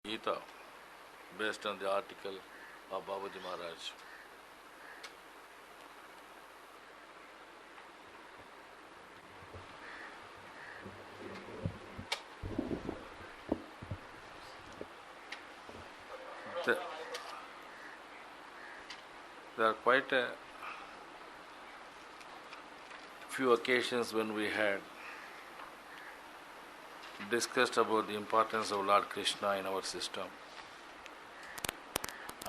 Gita, based on the article of Babuji Maharaj. There are quite a few occasions when we had discussed about the importance of Lord Krishna in our system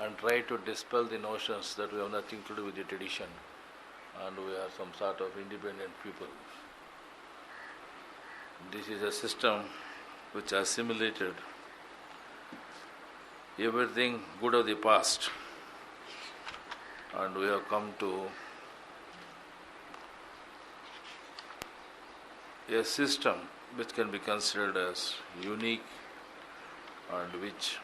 and tried to dispel the notions that we have nothing to do with the tradition and we are some sort of independent people. This is a system which assimilated everything good of the past, and we have come to a system which can be considered as unique and which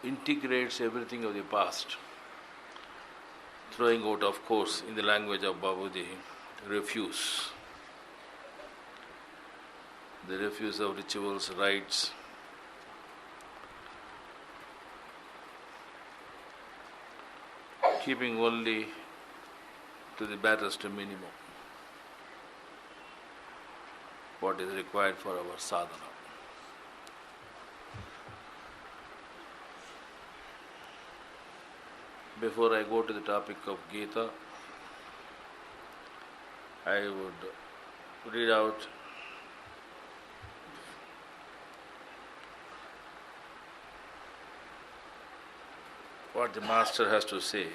integrates everything of the past, throwing out, of course, in the language of Babuji, refuse. The refuse of rituals, rites, keeping only to the barest minimum what is required for our sadhana. Before I go to the topic of Gita, I would read out what the Master has to say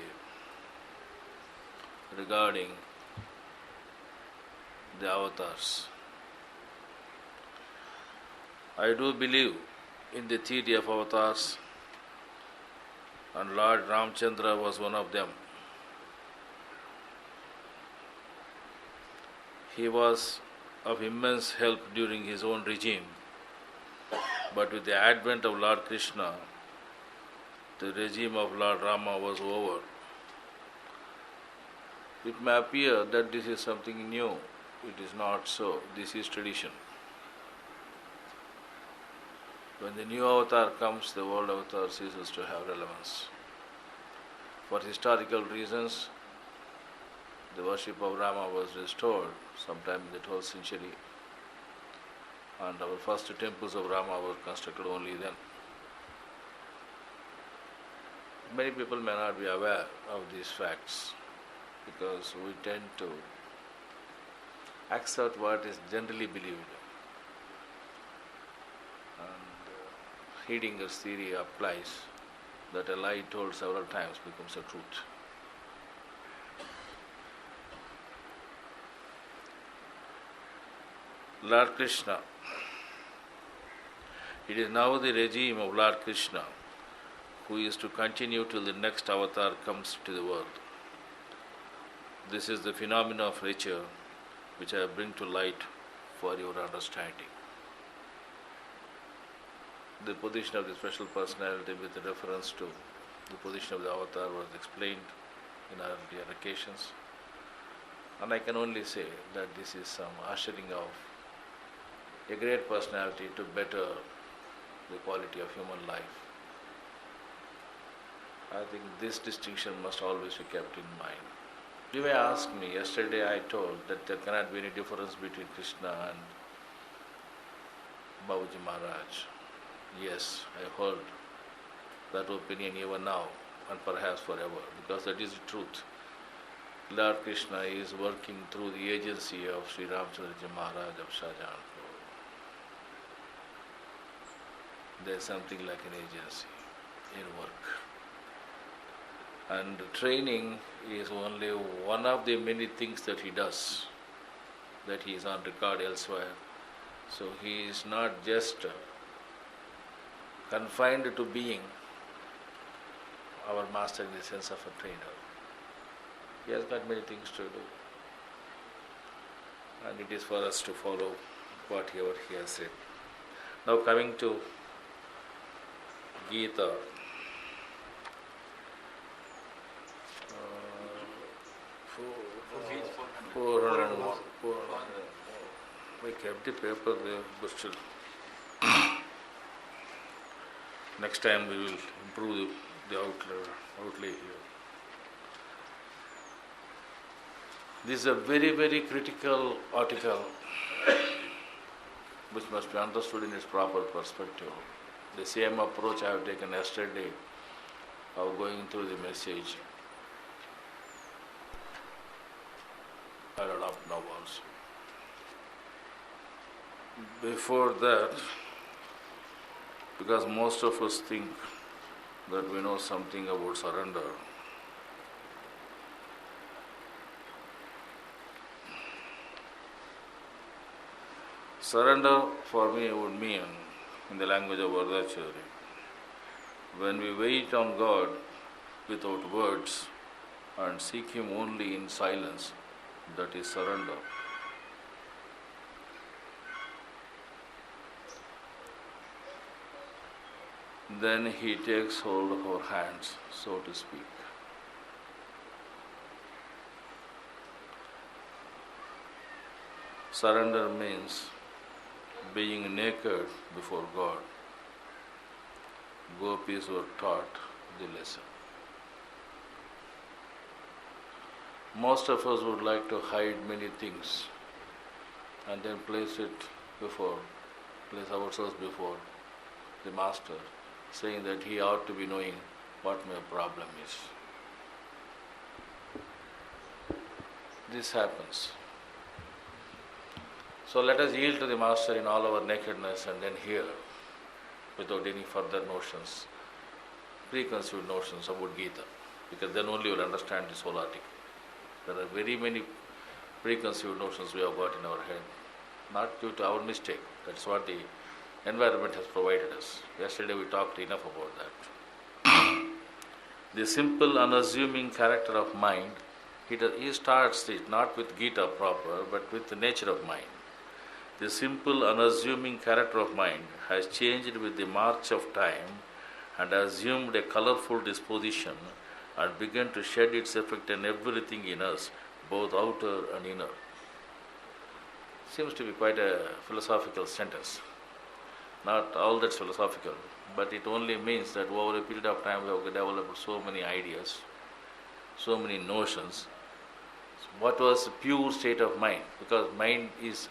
regarding the avatars. I do believe in the theory of avatars, and Lord Ramchandra was one of them. He was of immense help during his own regime, but with the advent of Lord Krishna, the regime of Lord Rama was over. It may appear that this is something new. It is not so. This is tradition. When the new avatar comes, the old avatar ceases to have relevance. For historical reasons, the worship of Rama was restored sometime in the 12th century, and our first temples of Rama were constructed only then. Many people may not be aware of these facts because we tend to accept what is generally believed. And Heidegger's theory applies that a lie told several times becomes a truth. Lord Krishna. It is now the regime of Lord Krishna who is to continue till the next avatar comes to the world. This is the phenomena of nature which I bring to light for your understanding. The position of the special personality with reference to the position of the avatar was explained in earlier occasions, and I can only say that this is some ushering of a great personality to better the quality of human life. I think this distinction must always be kept in mind. You may ask me, yesterday I told that there cannot be any difference between Krishna and Babuji Maharaj. Yes, I hold that opinion even now and perhaps forever, because that is the truth. Lord Krishna is working through the agency of Sri Ramchandra Maharaj of Shahjahanpur. There is something like an agency in work. And training is only one of the many things that he does, that he is on record elsewhere. So he is not just confined to being our master in the sense of a trainer. He has got many things to do. And it is for us to follow whatever he has said. Now coming to Gita. We kept the paper there, but still. Next time we will improve the outlay here. This is a very, very critical article which must be understood in its proper perspective. The same approach I have taken yesterday of going through the message, I will adopt now also. Before that, because most of us think that we know something about surrender, surrender for me would mean, in the language of Vardachari, when we wait on God without words and seek Him only in silence, that is surrender. Then He takes hold of our hands, so to speak. Surrender means being naked before God. Gopis were taught the lesson. Most of us would like to hide many things and then place ourselves before the Master, saying that he ought to be knowing what my problem is. This happens. So let us yield to the Master in all our nakedness and then hear, without any further notions, preconceived notions about Gita, because then only you will understand this whole article. There are very many preconceived notions we have got in our head, not due to our mistake. That's what the environment has provided us. Yesterday we talked enough about that. The simple, unassuming character of mind, he starts it not with Gita proper, but with the nature of mind. The simple, unassuming character of mind has changed with the march of time and assumed a colorful disposition and begun to shed its effect on everything in us, both outer and inner. Seems to be quite a philosophical sentence. Not all that's philosophical, but it only means that over a period of time we have developed so many ideas, so many notions. What was the pure state of mind? Because mind is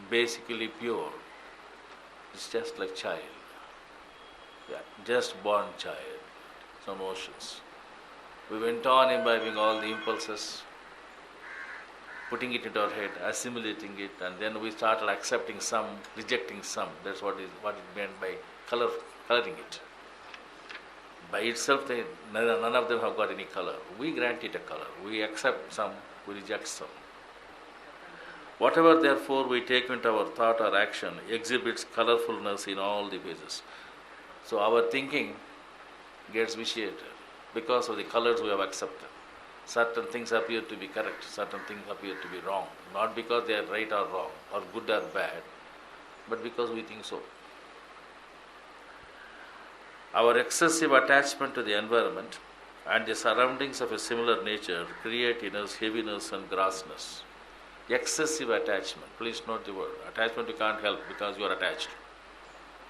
basically pure. It's just like child. Yeah, just born child. Some emotions. We went on imbibing all the impulses, putting it into our head, assimilating it, and then we started accepting some, rejecting some. That's what it meant by coloring it. By itself, none of them have got any color. We grant it a color. We accept some, we reject some. Whatever, therefore, we take into our thought or action exhibits colorfulness in all the phases. So our thinking gets vitiated because of the colors we have accepted. Certain things appear to be correct, certain things appear to be wrong, not because they are right or wrong, or good or bad, but because we think so. Our excessive attachment to the environment and the surroundings of a similar nature create in us heaviness and grossness. Excessive attachment, please note the word. Attachment you can't help because you are attached.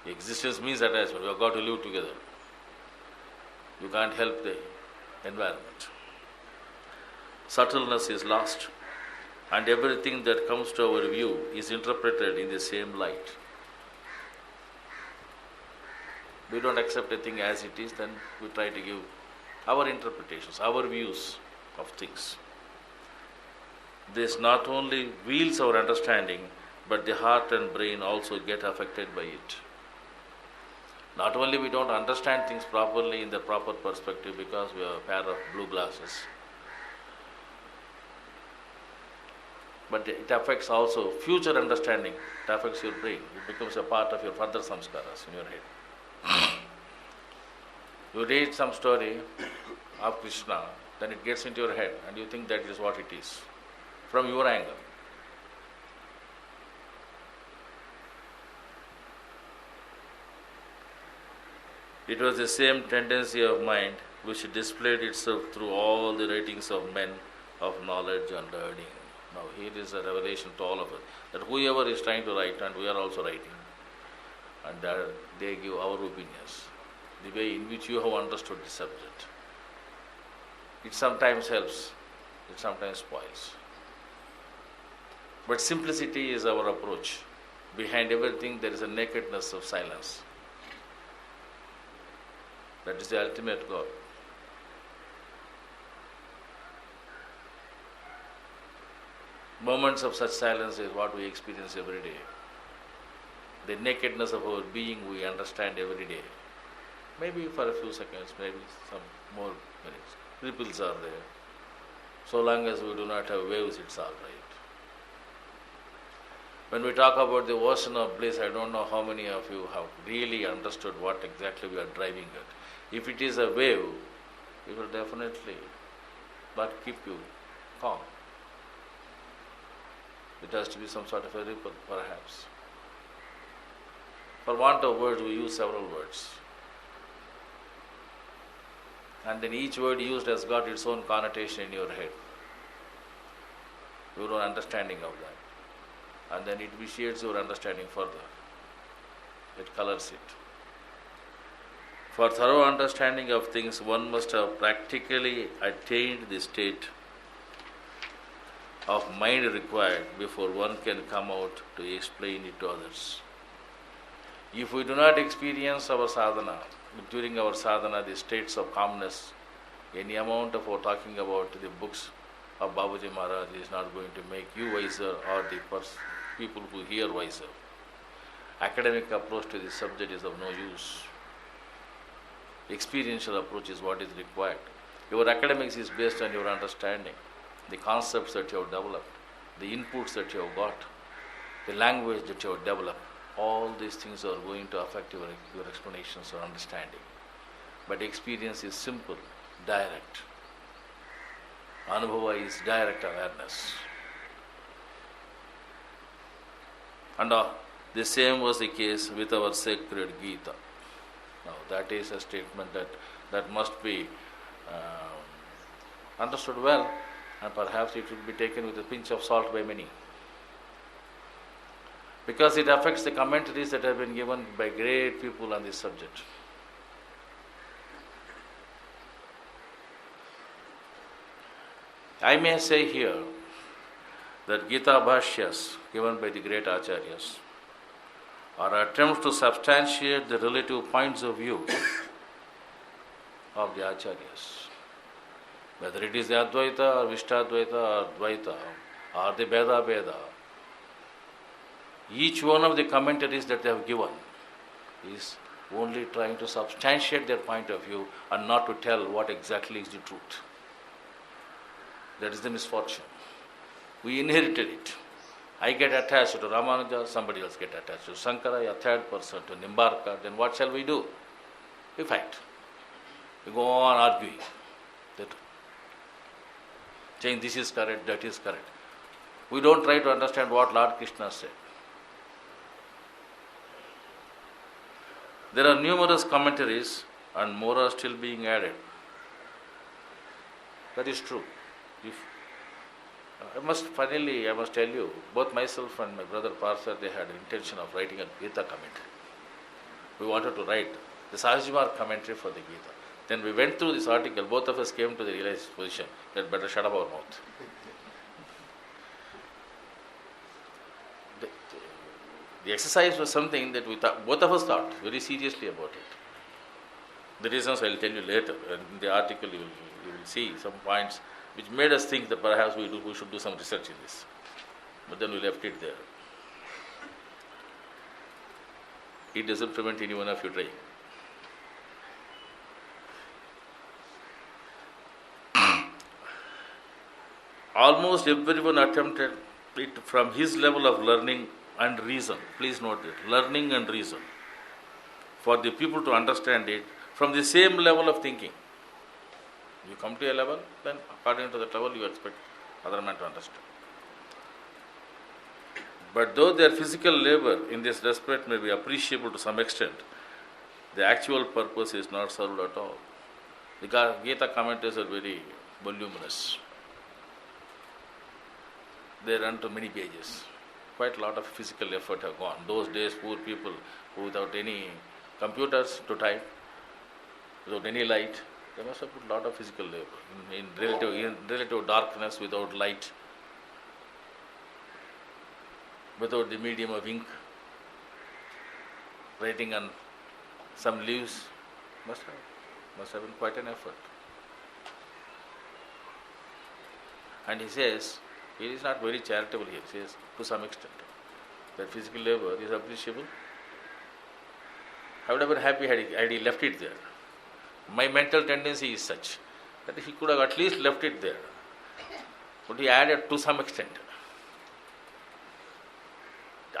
Existence means attachment, you have got to live together. You can't help the environment. Subtleness is lost, and everything that comes to our view is interpreted in the same light. We don't accept a thing as it is, then we try to give our interpretations, our views of things. This not only wields our understanding, but the heart and brain also get affected by it. Not only we don't understand things properly in the proper perspective because we have a pair of blue glasses, but it affects also future understanding. It affects your brain. It becomes a part of your further samskaras in your head. You read some story of Krishna, then it gets into your head and you think that is what it is, from your angle. It was the same tendency of mind which displayed itself through all the writings of men of knowledge and learning. Now here is a revelation to all of us, that whoever is trying to write, and we are also writing, and they give our opinions. the way in which you have understood the subject. It sometimes helps, it sometimes spoils. But simplicity is our approach. Behind everything there is a nakedness of silence. That is the ultimate goal. Moments of such silence is what we experience every day. The nakedness of our being we understand every day. Maybe for a few seconds, maybe some more minutes. Ripples are there. So long as we do not have waves, it's all right. When we talk about the ocean of bliss, I don't know how many of you have really understood what exactly we are driving at. If it is a wave, it will definitely not keep you calm. It has to be some sort of a ripple, perhaps. For want of words, we use several words. And then each word used has got its own connotation in your head. Your own understanding of that. And then it vitiates your understanding further. It colors it. For thorough understanding of things, one must have practically attained the state of mind required before one can come out to explain it to others. If we do not experience our sadhana, during our sadhana, the states of calmness, any amount of our talking about the books of Babuji Maharaj is not going to make you wiser or the people who hear wiser. Academic approach to this subject is of no use. Experiential approach is what is required. Your academics is based on your understanding, the concepts that you have developed, the inputs that you have got, the language that you have developed. All these things are going to affect your explanations or understanding. But experience is simple, direct. Anubhava is direct awareness. And the same was the case with our sacred Gita. Now that is a statement that must be understood well, and perhaps it will be taken with a pinch of salt by many. Because it affects the commentaries that have been given by great people on this subject. I may say here that Gita Bhashyas given by the great Acharyas are attempts to substantiate the relative points of view of the Acharyas. Whether it is the Advaita or Vishtadvaita or Dvaita or the Veda, each one of the commentaries that they have given is only trying to substantiate their point of view and not to tell what exactly is the truth. That is the misfortune. We inherited it. I get attached to Ramanuja, somebody else get attached to Sankara, a third person to Nimbarka. Then what shall we do? We fight. We go on arguing. Saying this is correct, that is correct. We don't try to understand what Lord Krishna said. There are numerous commentaries and more are still being added. That is true. I must tell you, both myself and my brother Parsa, they had intention of writing a Gita commentary. We wanted to write the Sahajimar commentary for the Gita. Then we went through this article, both of us came to the realized position that better shut up our mouth. The exercise was something that both of us thought very seriously about it. The reasons I will tell you later. And in the article you will see some points which made us think that perhaps we should do some research in this. But then we left it there. It doesn't prevent anyone of you trying. Almost everyone attempted it from his level of learning and reason. Please note it, learning and reason. For the people to understand it from the same level of thinking. You come to a level, then according to that level you expect other man to understand. But though their physical labor in this respect may be appreciable to some extent, the actual purpose is not served at all. The Gita commentaries are very voluminous. They run to many pages. Quite a lot of physical effort have gone. Those days, poor people who without any computers to type, without any light. They must have put a lot of physical labor in relative darkness, without light, without the medium of ink, writing on some leaves. Must have been quite an effort. And he says, he is not very charitable here. He says, to some extent, that physical labor is appreciable. I would have been happy had he left it there. My mental tendency is such that he could have at least left it there. But he added to some extent,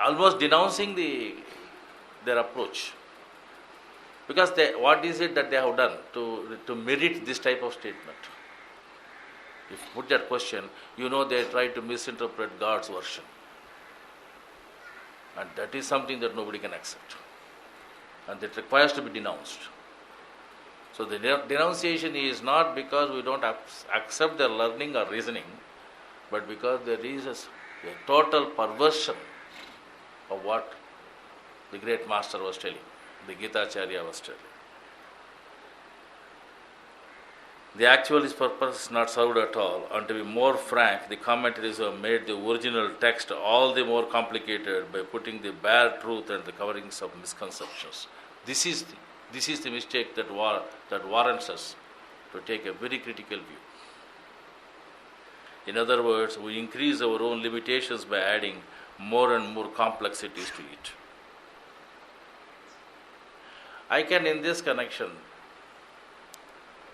almost denouncing their approach. Because what is it that they have done to merit this type of statement? If you put that question, they try to misinterpret God's version. And that is something that nobody can accept. And that requires to be denounced. So the denunciation is not because we don't accept their learning or reasoning, but because there is a total perversion of what the great master was telling, the Gita Acharya was telling. The actualist purpose is not served at all, and to be more frank, the commentaries have made the original text all the more complicated by putting the bare truth and the coverings of misconceptions. This is the mistake that warrants us to take a very critical view. In other words, we increase our own limitations by adding more and more complexities to it. I can, in this connection,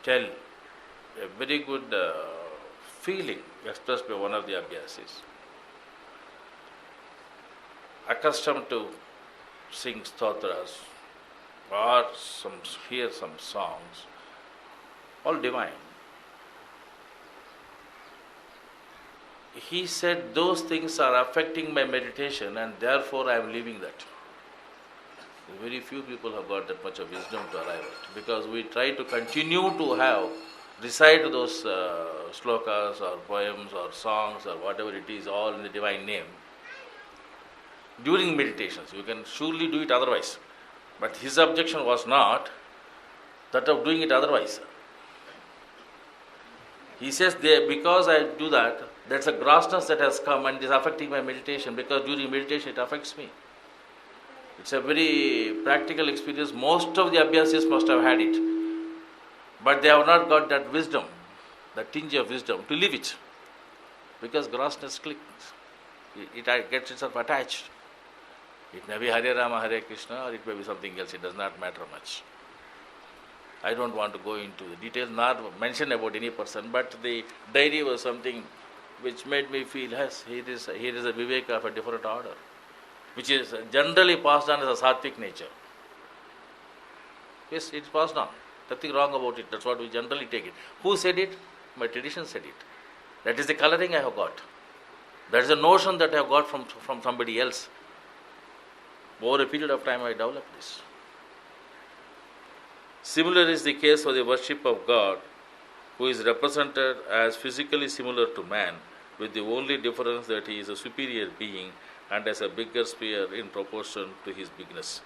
tell a very good feeling expressed by one of the abhyasis. Accustomed to sing stotras or hear some songs, all divine. He said, those things are affecting my meditation and therefore I am leaving that. Very few people have got that much of wisdom to arrive at, because we try to continue to recite those slokas or poems or songs or whatever it is, all in the divine name, during meditations. You can surely do it otherwise. But his objection was not that of doing it otherwise. He says, because I do that, that's a grossness that has come and is affecting my meditation, because during meditation it affects me. It's a very practical experience. Most of the abhyasis must have had it. But they have not got that wisdom, that tinge of wisdom, to live it. Because grossness clicks. It gets itself attached. It may be Hare Rama, Hare Krishna, or it may be something else. It does not matter much. I don't want to go into the details, nor mention about any person, but the diary was something which made me feel, yes, here is a viveka of a different order, which is generally passed on as a sattvic nature. Yes, it's passed on. Nothing wrong about it. That's what we generally take it. Who said it? My tradition said it. That is the coloring I have got. That is a notion that I have got from somebody else. Over a period of time, I developed this. Similar is the case for the worship of God, who is represented as physically similar to man, with the only difference that he is a superior being and has a bigger sphere in proportion to his bigness.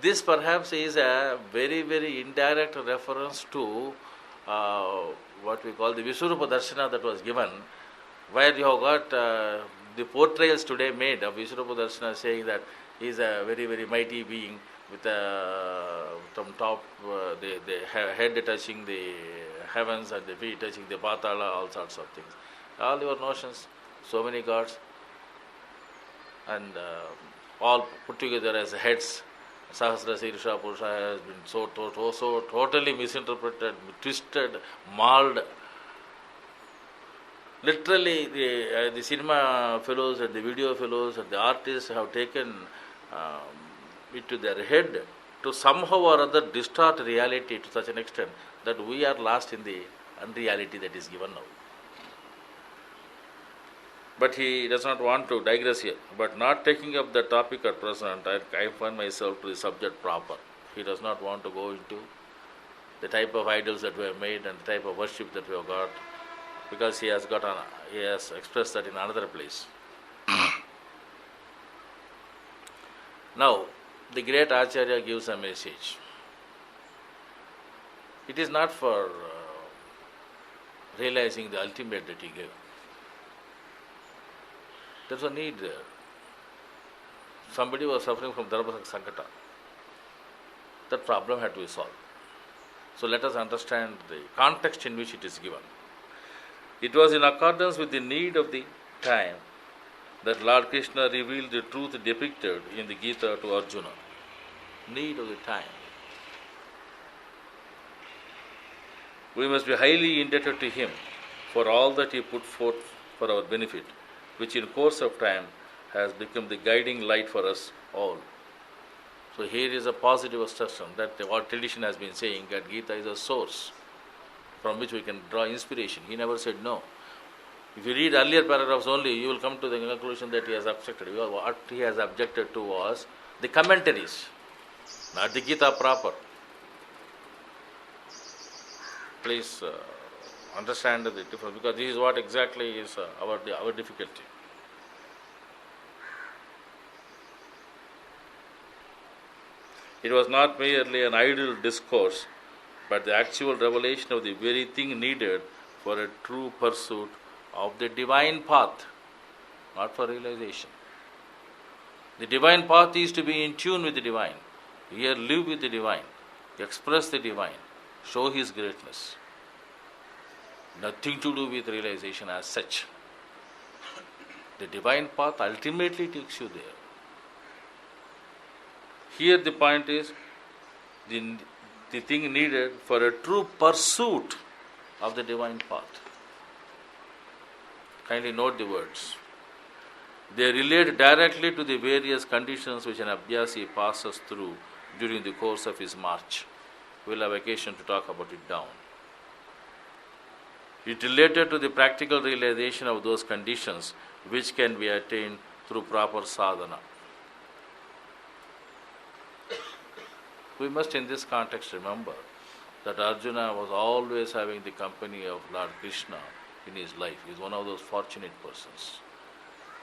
This perhaps is a very, very indirect reference to what we call the Vishwarupa Darshana that was given, where you have got the portrayals today made of Vishwarupa Darshana saying that he is a very, very mighty being with from top the head touching the heavens and the feet touching the patala, all sorts of things. All your notions, so many gods, and all put together as heads. Sahasra Sirsha Purusha has been so totally misinterpreted, twisted, mauled. Literally, the cinema fellows and the video fellows and the artists have taken it to their head to somehow or other distort reality to such an extent that we are lost in the unreality that is given now. But he does not want to digress here. But not taking up the topic at present, I find myself to the subject proper. He does not want to go into the type of idols that we have made and the type of worship that we have got, because he has expressed that in another place. Now, the great Acharya gives a message. It is not for realizing the ultimate that he gave. There's a need there. Somebody was suffering from Dharma Sankata. That problem had to be solved. So let us understand the context in which it is given. It was in accordance with the need of the time that Lord Krishna revealed the truth depicted in the Gita to Arjuna. Need of the time. We must be highly indebted to him for all that he put forth for our benefit, which in course of time has become the guiding light for us all. So here is a positive assertion that what tradition has been saying, that Gita is a source from which we can draw inspiration. He never said no. If you read earlier paragraphs only, you will come to the conclusion that he has objected. What he has objected to was the commentaries, not the Gita proper. Please understand the difference, because this is what exactly is our difficulty. It was not merely an idle discourse, but the actual revelation of the very thing needed for a true pursuit of the divine path, not for realization. The divine path is to be in tune with the divine. Here, live with the divine, express the divine, show his greatness. Nothing to do with realization as such. The divine path ultimately takes you there. Here the point is the thing needed for a true pursuit of the divine path. Kindly note the words. They relate directly to the various conditions which an abhyasi passes through during the course of his march. We will have occasion to talk about it down. It related to the practical realization of those conditions which can be attained through proper sadhana. We must in this context remember that Arjuna was always having the company of Lord Krishna in his life. He is one of those fortunate persons.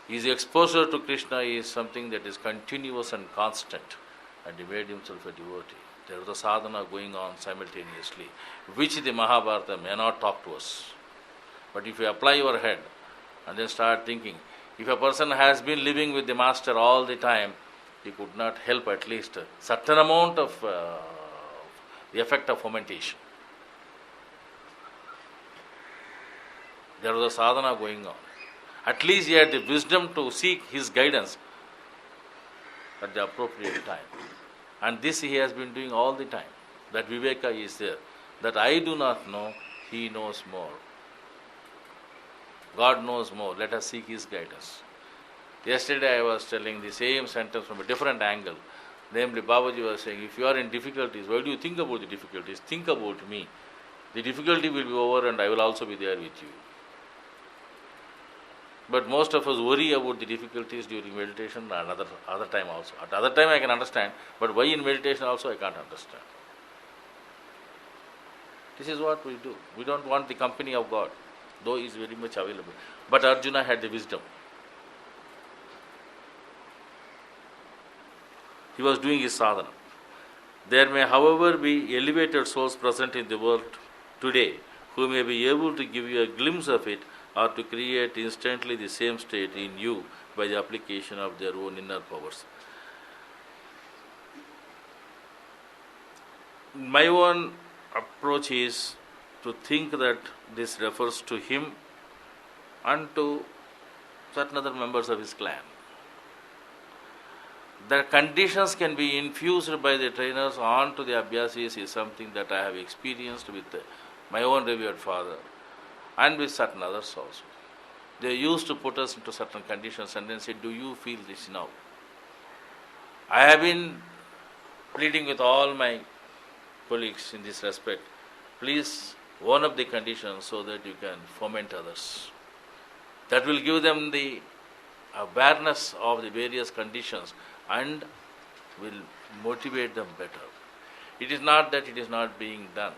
His exposure to Krishna is something that is continuous and constant, and he made himself a devotee. There was a sadhana going on simultaneously, which the Mahabharata may not talk to us. But if you apply your head and then start thinking, if a person has been living with the master all the time, he could not help at least a certain amount of the effect of fermentation. There was a sadhana going on. At least he had the wisdom to seek his guidance at the appropriate time. And this he has been doing all the time. That Viveka is there. That I do not know, he knows more. God knows more. Let us seek his guidance. Yesterday I was telling the same sentence from a different angle. Namely, Babuji was saying, if you are in difficulties, why do you think about the difficulties? Think about me. The difficulty will be over and I will also be there with you. But most of us worry about the difficulties during meditation and other time also. At other time I can understand, but why in meditation also I can't understand. This is what we do. We don't want the company of God, though he is very much available. But Arjuna had the wisdom. He was doing his sadhana. There may, however, be elevated souls present in the world today who may be able to give you a glimpse of it or to create instantly the same state in you by the application of their own inner powers. My own approach is to think that this refers to him and to certain other members of his clan. The conditions can be infused by the trainers onto the abhyasis is something that I have experienced with my own revered father and with certain others also. They used to put us into certain conditions and then say, do you feel this now? I have been pleading with all my colleagues in this respect. Please own up the conditions so that you can foment others. That will give them the awareness of the various conditions and will motivate them better. It is not that it is not being done,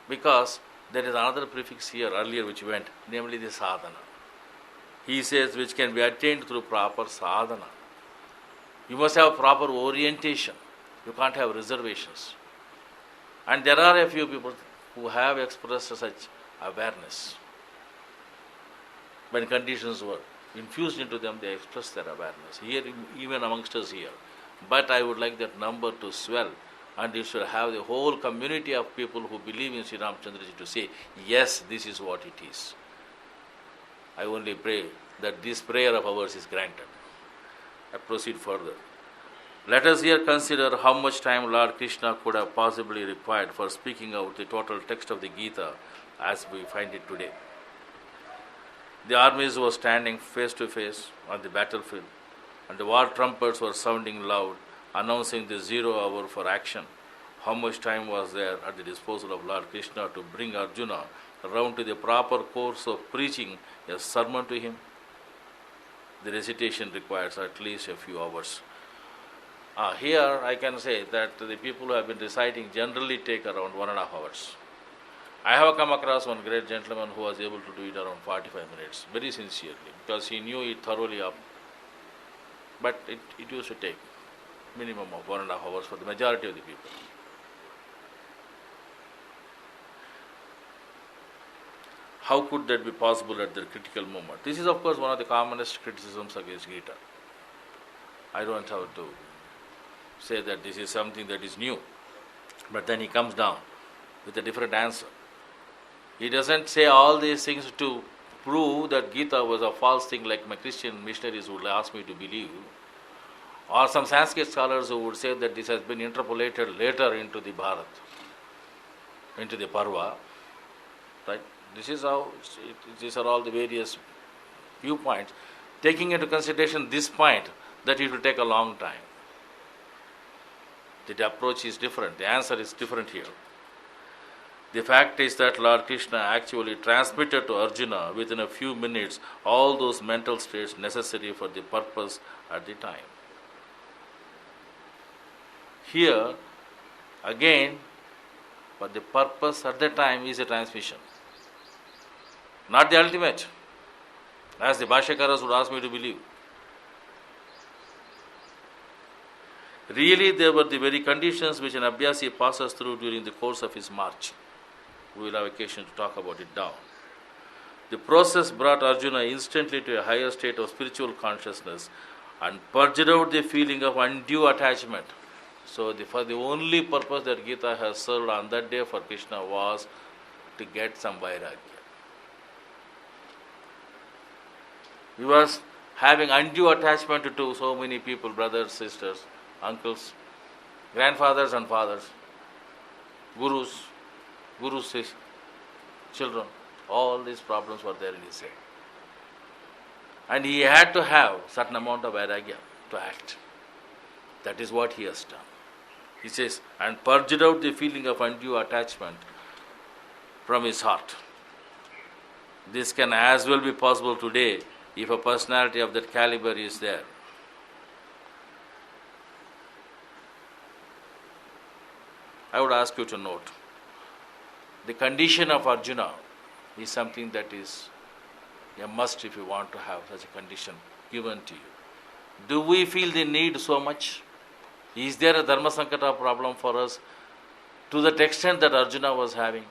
because there is another prefix here earlier which went, namely the sadhana. He says which can be attained through proper sadhana. You must have proper orientation. You can't have reservations. And there are a few people, who have expressed such awareness. When conditions were infused into them, they express their awareness. Here, even amongst us here. But I would like that number to swell, and you should have the whole community of people who believe in Sri Ramchandraji to say, yes, this is what it is. I only pray that this prayer of ours is granted. I proceed further. Let us here consider how much time Lord Krishna could have possibly required for speaking out the total text of the Gita as we find it today. The armies were standing face to face on the battlefield, and the war trumpets were sounding loud, announcing the 0 hour for action. How much time was there at the disposal of Lord Krishna to bring Arjuna around to the proper course of preaching a sermon to him? The recitation requires at least a few hours. Here I can say that the people who have been reciting generally take around 1.5 hours. I have come across one great gentleman who was able to do it around 45 minutes, very sincerely, because he knew it thoroughly up. But it used to take minimum of 1.5 hours for the majority of the people. How could that be possible at the critical moment? This is, of course, one of the commonest criticisms against Gita. I don't have to say that this is something that is new. But then he comes down with a different answer. He doesn't say all these things to prove that Gita was a false thing like my Christian missionaries would ask me to believe, or some Sanskrit scholars who would say that this has been interpolated later into the Bharat, into the Parva. Right? This is how, these are all the various viewpoints. Taking into consideration this point, that it will take a long time. The approach is different, the answer is different here. The fact is that Lord Krishna actually transmitted to Arjuna within a few minutes all those mental states necessary for the purpose at the time. Here, again, but the purpose at the time is a transmission, not the ultimate, as the Bhashyakaras would ask me to believe. Really, they were the very conditions which an Abhyasi passes through during the course of his march. We will have occasion to talk about it down. The process brought Arjuna instantly to a higher state of spiritual consciousness and purged out the feeling of undue attachment. So, for the only purpose that Gita has served on that day for Krishna was to get some vairagya. He was having undue attachment to so many people, brothers, sisters, uncles, grandfathers and fathers, gurus, his children. All these problems were there in his head. And he had to have certain amount of vairagya to act. That is what he has done. He says, and purged out the feeling of undue attachment from his heart. This can as well be possible today if a personality of that caliber is there. I would ask you to note, the condition of Arjuna is something that is a must if you want to have such a condition given to you. Do we feel the need so much? Is there a Dharma Sankata problem for us to that extent that Arjuna was having?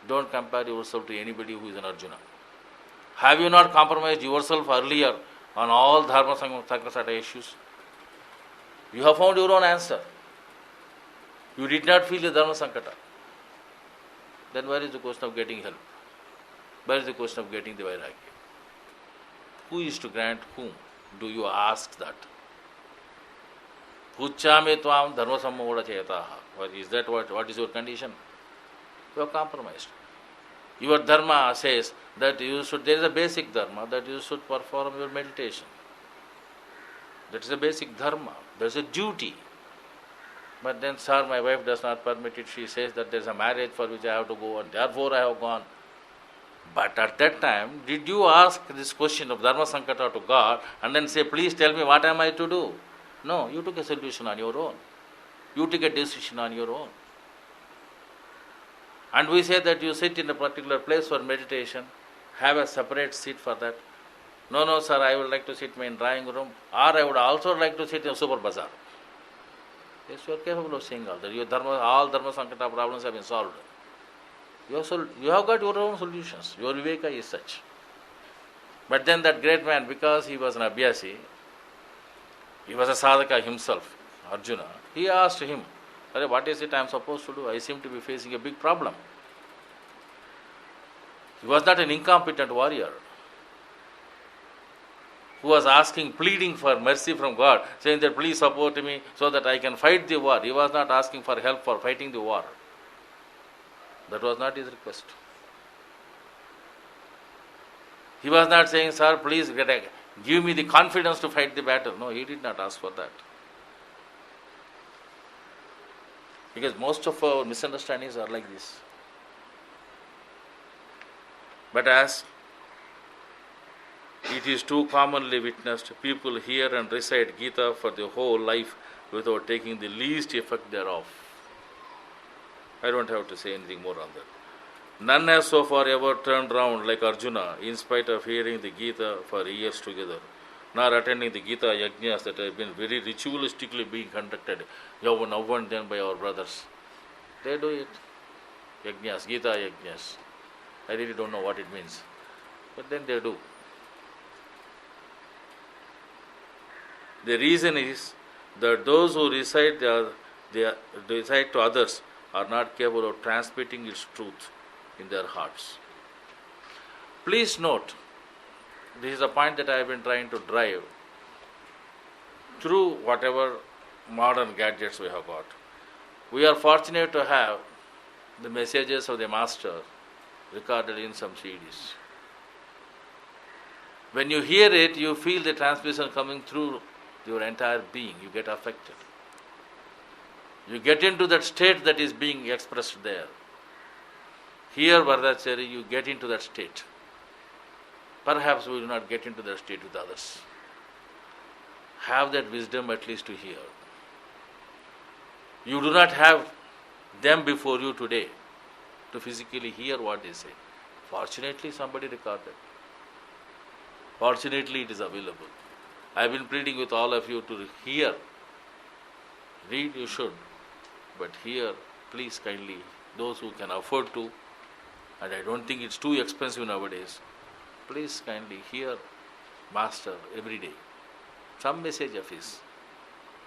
Don't compare yourself to anybody who is an Arjuna. Have you not compromised yourself earlier on all Dharma Sankata issues? You have found your own answer. You did not feel the Dharma Sankata. Then where is the question of getting help? Where is the question of getting the vairagya? Who is to grant whom? Do you ask that? Puchame tvam dharma sammoda chayataha. Is that what is your condition? You are compromised. Your dharma says that there is a basic dharma that you should perform your meditation. That is a basic dharma. There is a duty. But then, sir, my wife does not permit it. She says that there is a marriage for which I have to go and therefore I have gone. But at that time, did you ask this question of Dharma Sankata to God and then say, please tell me what am I to do? No, you took a solution on your own. You took a decision on your own. And we say that you sit in a particular place for meditation, have a separate seat for that. No, sir, I would like to sit in my drawing room, or I would also like to sit in a super bazaar. Yes, you are capable of saying all that. All Dharma Sankata problems have been solved. You have got your own solutions. Your viveka is such. But then that great man, because he was an abhyasi, he was a sadhaka himself, Arjuna, he asked him, what is it I am supposed to do? I seem to be facing a big problem. He was not an incompetent warrior who was asking, pleading for mercy from God, saying that please support me so that I can fight the war. He was not asking for help for fighting the war. That was not his request. He was not saying, sir, please give me the confidence to fight the battle. No, he did not ask for that. Because most of our misunderstandings are like this. But as it is too commonly witnessed, people hear and recite Gita for their whole life without taking the least effect thereof. I don't have to say anything more on that. None has so far ever turned round like Arjuna in spite of hearing the Gita for years together, nor attending the Gita yajnas that have been very ritualistically being conducted now and then by our brothers. They do it. Yajnas, Gita yajnas. I really don't know what it means. But then they do. The reason is that those who recite to others are not capable of transmitting its truth in their hearts. Please note, this is a point that I have been trying to drive through whatever modern gadgets we have got. We are fortunate to have the messages of the Master recorded in some CDs. When you hear it, you feel the transmission coming through your entire being. You get affected. You get into that state that is being expressed there. Here, Vardachari, you get into that state. Perhaps we do not get into that state with others. Have that wisdom at least to hear. You do not have them before you today to physically hear what they say. Fortunately, somebody recorded. Fortunately, it is available. I have been pleading with all of you to hear. Read, you should. But hear, please kindly, those who can afford to, and I don't think it's too expensive nowadays, please kindly hear Master every day. Some message of his.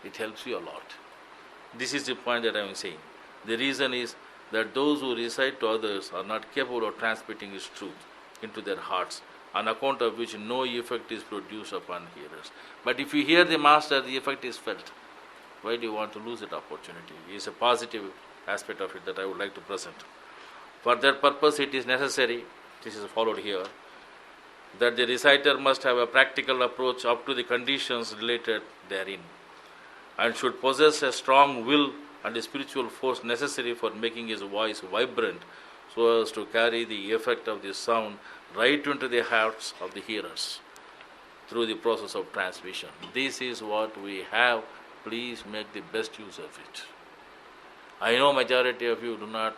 It helps you a lot. This is the point that I am saying. The reason is that those who recite to others are not capable of transmitting his truth into their hearts, on account of which no effect is produced upon hearers. But if you hear the Master, the effect is felt. Why do you want to lose that opportunity? It is a positive aspect of it that I would like to present. For that purpose, it is necessary, this is followed here, that the reciter must have a practical approach up to the conditions related therein, and should possess a strong will and a spiritual force necessary for making his voice vibrant, so as to carry the effect of the sound right into the hearts of the hearers through the process of transmission. This is what we have. Please make the best use of it. I know majority of you do not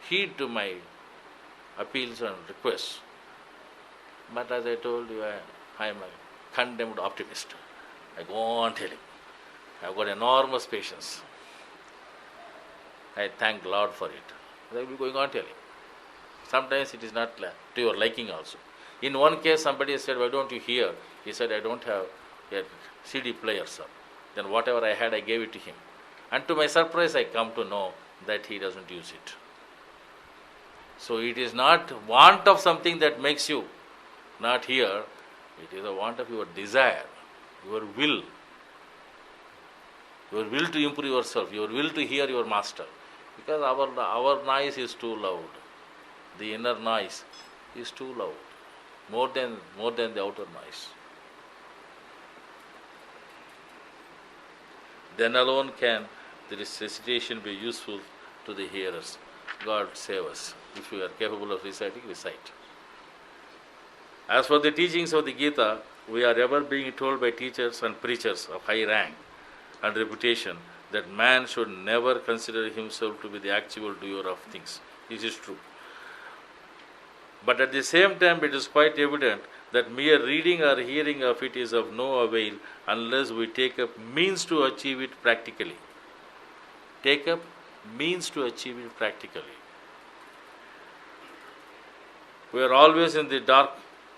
heed to my appeals and requests. But as I told you, I am a condemned optimist. I go on telling. I have got enormous patience. I thank Lord for it. I will be going on telling. Sometimes it is not to your liking also. In one case, somebody said, why don't you hear? He said, I don't have a CD player, sir. Then whatever I had, I gave it to him. And to my surprise, I come to know that he doesn't use it. So it is not want of something that makes you not hear. It is a want of your desire, your will. Your will to improve yourself, your will to hear your Master. Because our noise is too loud. The inner noise is too loud. More than the outer noise. Then alone can the recitation be useful to the hearers. God save us. If you are capable of reciting, recite. As for the teachings of the Gita, we are ever being told by teachers and preachers of high rank and reputation that man should never consider himself to be the actual doer of things. This is true. But at the same time, it is quite evident that mere reading or hearing of it is of no avail unless we take up means to achieve it practically. Take up means to achieve it practically. We are always in the dark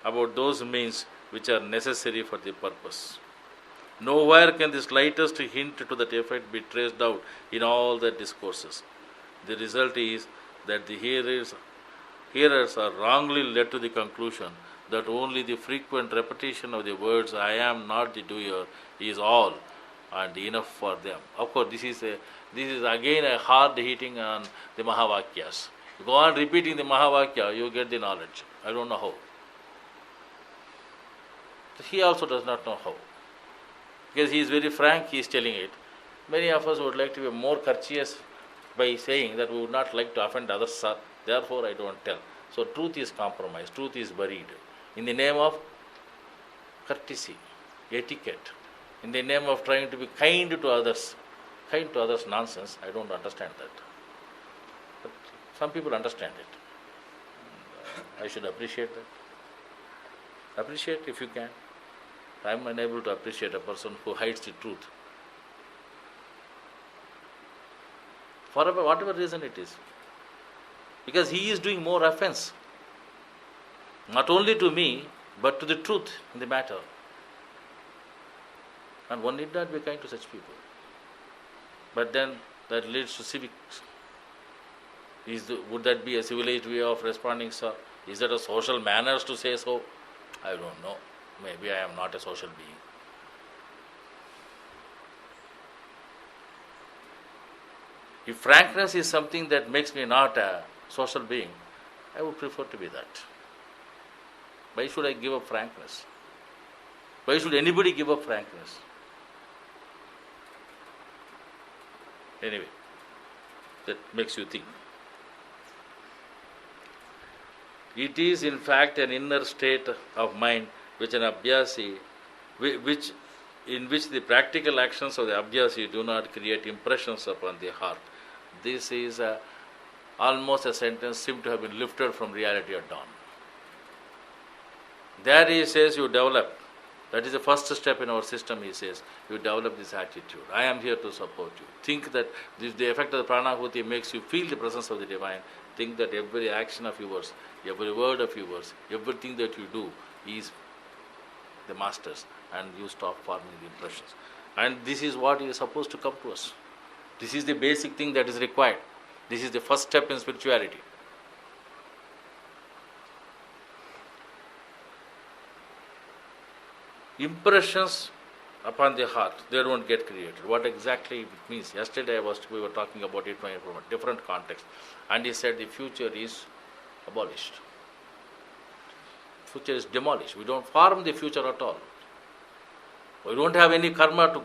about those means which are necessary for the purpose. Nowhere can the slightest hint to that effect be traced out in all the discourses. The result is that the hearers are wrongly led to the conclusion that only the frequent repetition of the words "I am not the doer" is all and enough for them. Of course, this is again a hard hitting on the Mahavakyas. You go on repeating the Mahavakya, you get the knowledge. I don't know how. He also does not know how. Because he is very frank, he is telling it. Many of us would like to be more courteous by saying that we would not like to offend others, sir. Therefore, I don't tell. So, truth is compromised, truth is buried. In the name of courtesy, etiquette, in the name of trying to be kind to others, nonsense. I don't understand that. But some people understand it. I should appreciate that. Appreciate if you can. I am unable to appreciate a person who hides the truth. For whatever reason it is. Because he is doing more offense. Not only to me, but to the truth in the matter. And one need not be kind to such people. But then that leads to civics. Would that be a civilized way of responding, sir? Is that a social manners to say so? I don't know. Maybe I am not a social being. If frankness is something that makes me not a social being, I would prefer to be that. Why should I give up frankness? Why should anybody give up frankness? Anyway, that makes you think. It is in fact an inner state of mind which an abhyasi, in which the practical actions of the abhyasi do not create impressions upon the heart. This is almost a sentence seemed to have been lifted from reality at dawn. There he says you develop, that is the first step in our system, he says, you develop this attitude. I am here to support you. Think that the effect of the Pranahuti makes you feel the presence of the divine. Think that every action of yours, every word of yours, everything that you do is the master's, and you stop forming the impressions. And this is what is supposed to come to us. This is the basic thing that is required. This is the first step in spirituality. Impressions upon the heart, they don't get created. What exactly it means? Yesterday we were talking about it from a different context, and he said the future is abolished. Future is demolished. We don't form the future at all. We don't have any karma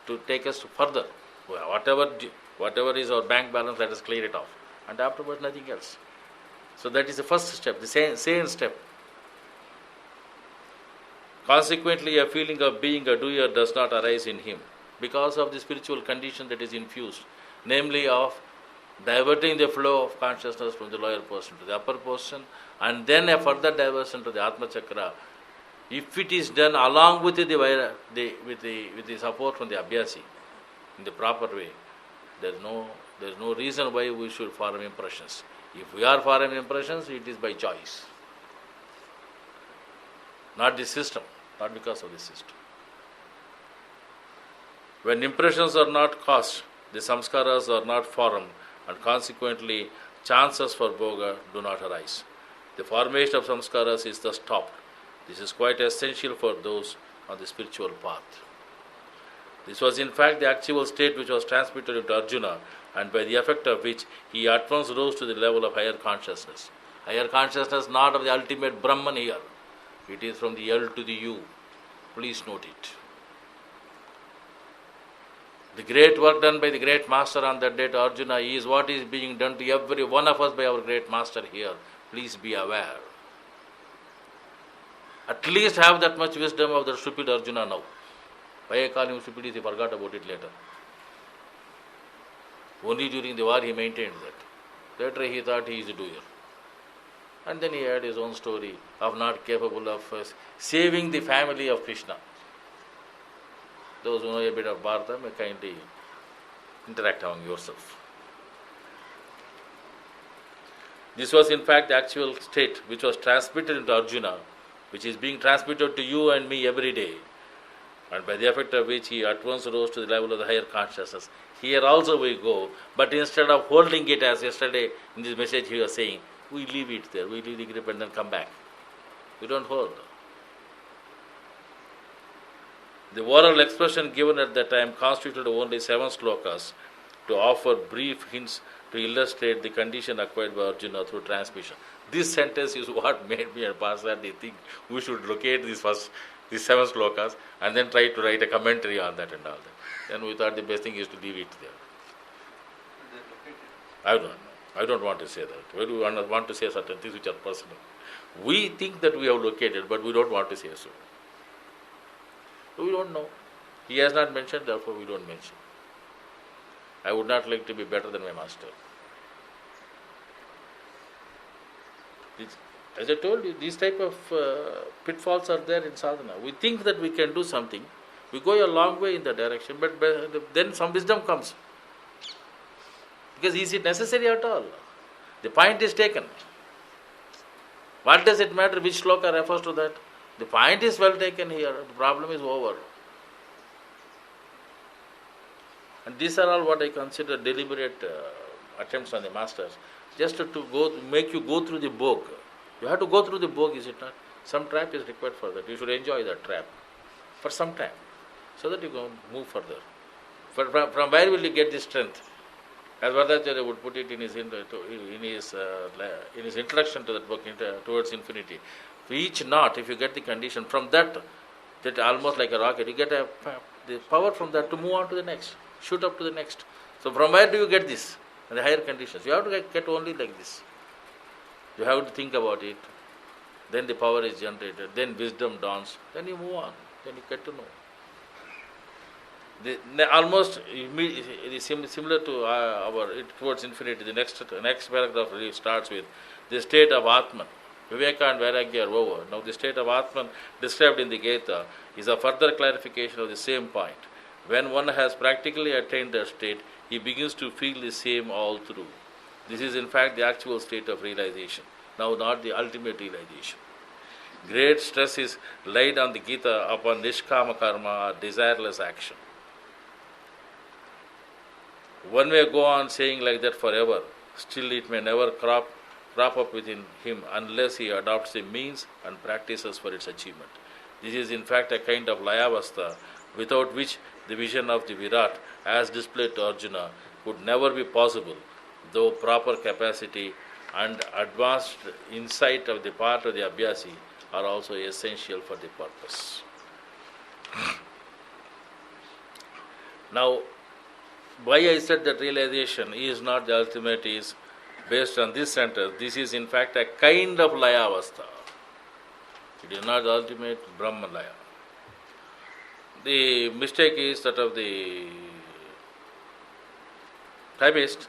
to take us further. Whatever is our bank balance, let us clear it off. And afterwards, nothing else. So that is the first step, the same step. Consequently, a feeling of being a doer does not arise in him because of the spiritual condition that is infused, namely of diverting the flow of consciousness from the lower person to the upper person, and then a further diversion to the Atma Chakra. If it is done along with the support from the Abhyasi in the proper way, there is no reason why we should form impressions. If we are forming impressions, it is by choice, not the system, not because of the system. When impressions are not caused, the samskaras are not formed, and consequently, chances for bhoga do not arise. The formation of samskaras is thus stopped. This is quite essential for those on the spiritual path. This was in fact the actual state which was transmitted to Arjuna, and by the effect of which he at once rose to the level of higher consciousness. Higher consciousness not of the ultimate Brahman here. It is from the L to the U. Please note it. The great work done by the great master on that day to Arjuna is what is being done to every one of us by our great master here. Please be aware. At least have that much wisdom of the stupid Arjuna now. Why I call him stupid is he forgot about it later. Only during the war he maintained that. Later he thought he is a doer. And then he had his own story of not capable of saving the family of Krishna. Those who know a bit of Bharata may kindly interact among yourself. This was in fact the actual state which was transmitted into Arjuna, which is being transmitted to you and me every day, and by the effect of which he at once rose to the level of the higher consciousness. Here also we go, but instead of holding it as yesterday in this message he was saying, we leave it there, we leave the grip and then come back. We don't hold. The oral expression given at that time constituted only 7 slokas to offer brief hints to illustrate the condition acquired by Arjuna through transmission. This sentence is what made me and Parasarthi think we should locate these 7 slokas and then try to write a commentary on that and all that. Then we thought the best thing is to leave it there. I don't know. I don't want to say that. We do want to say certain things which are personal. We think that we have located, but we don't want to say so. We don't know. He has not mentioned, therefore we don't mention. I would not like to be better than my master. As I told you, these type of pitfalls are there in sadhana. We think that we can do something. We go a long way in that direction, but then some wisdom comes. Because is it necessary at all? The point is taken. What does it matter which sloka refers to that? The point is well taken here. The problem is over. And these are all what I consider deliberate attempts on the masters, just to make you go through the bog. You have to go through the bog, is it not? Some trap is required for that. You should enjoy that trap for some time, so that you can move further. From where will you get the strength? As Bodhacharya would put it in his introduction to that book, Towards Infinity. For each knot, if you get the condition, from that almost like a rocket, you get the power from that to move on to the next, shoot up to the next. So from where do you get this? The higher conditions. You have to get only like this. You have to think about it. Then the power is generated. Then wisdom dawns. Then you move on. Then you get to know. Almost similar to our Towards Infinity. The next paragraph really starts with the state of Atman. Viveka and Vairagya are over. Now the state of Atman described in the Gita is a further clarification of the same point. When one has practically attained that state, he begins to feel the same all through. This is in fact the actual state of realization. Now not the ultimate realization. Great stress is laid on the Gita upon nishkama karma, or desireless action. One may go on saying like that forever, still it may never crop up within him unless he adopts the means and practices for its achievement. This is in fact a kind of layavastha, without which the vision of the Virat as displayed to Arjuna could never be possible, though proper capacity and advanced insight of the part of the Abhyasi are also essential for the purpose. Now, why I said that realization is not the ultimate is based on this sentence. This is in fact a kind of layavastha. It is not the ultimate Brahman laya. The mistake is that of the typist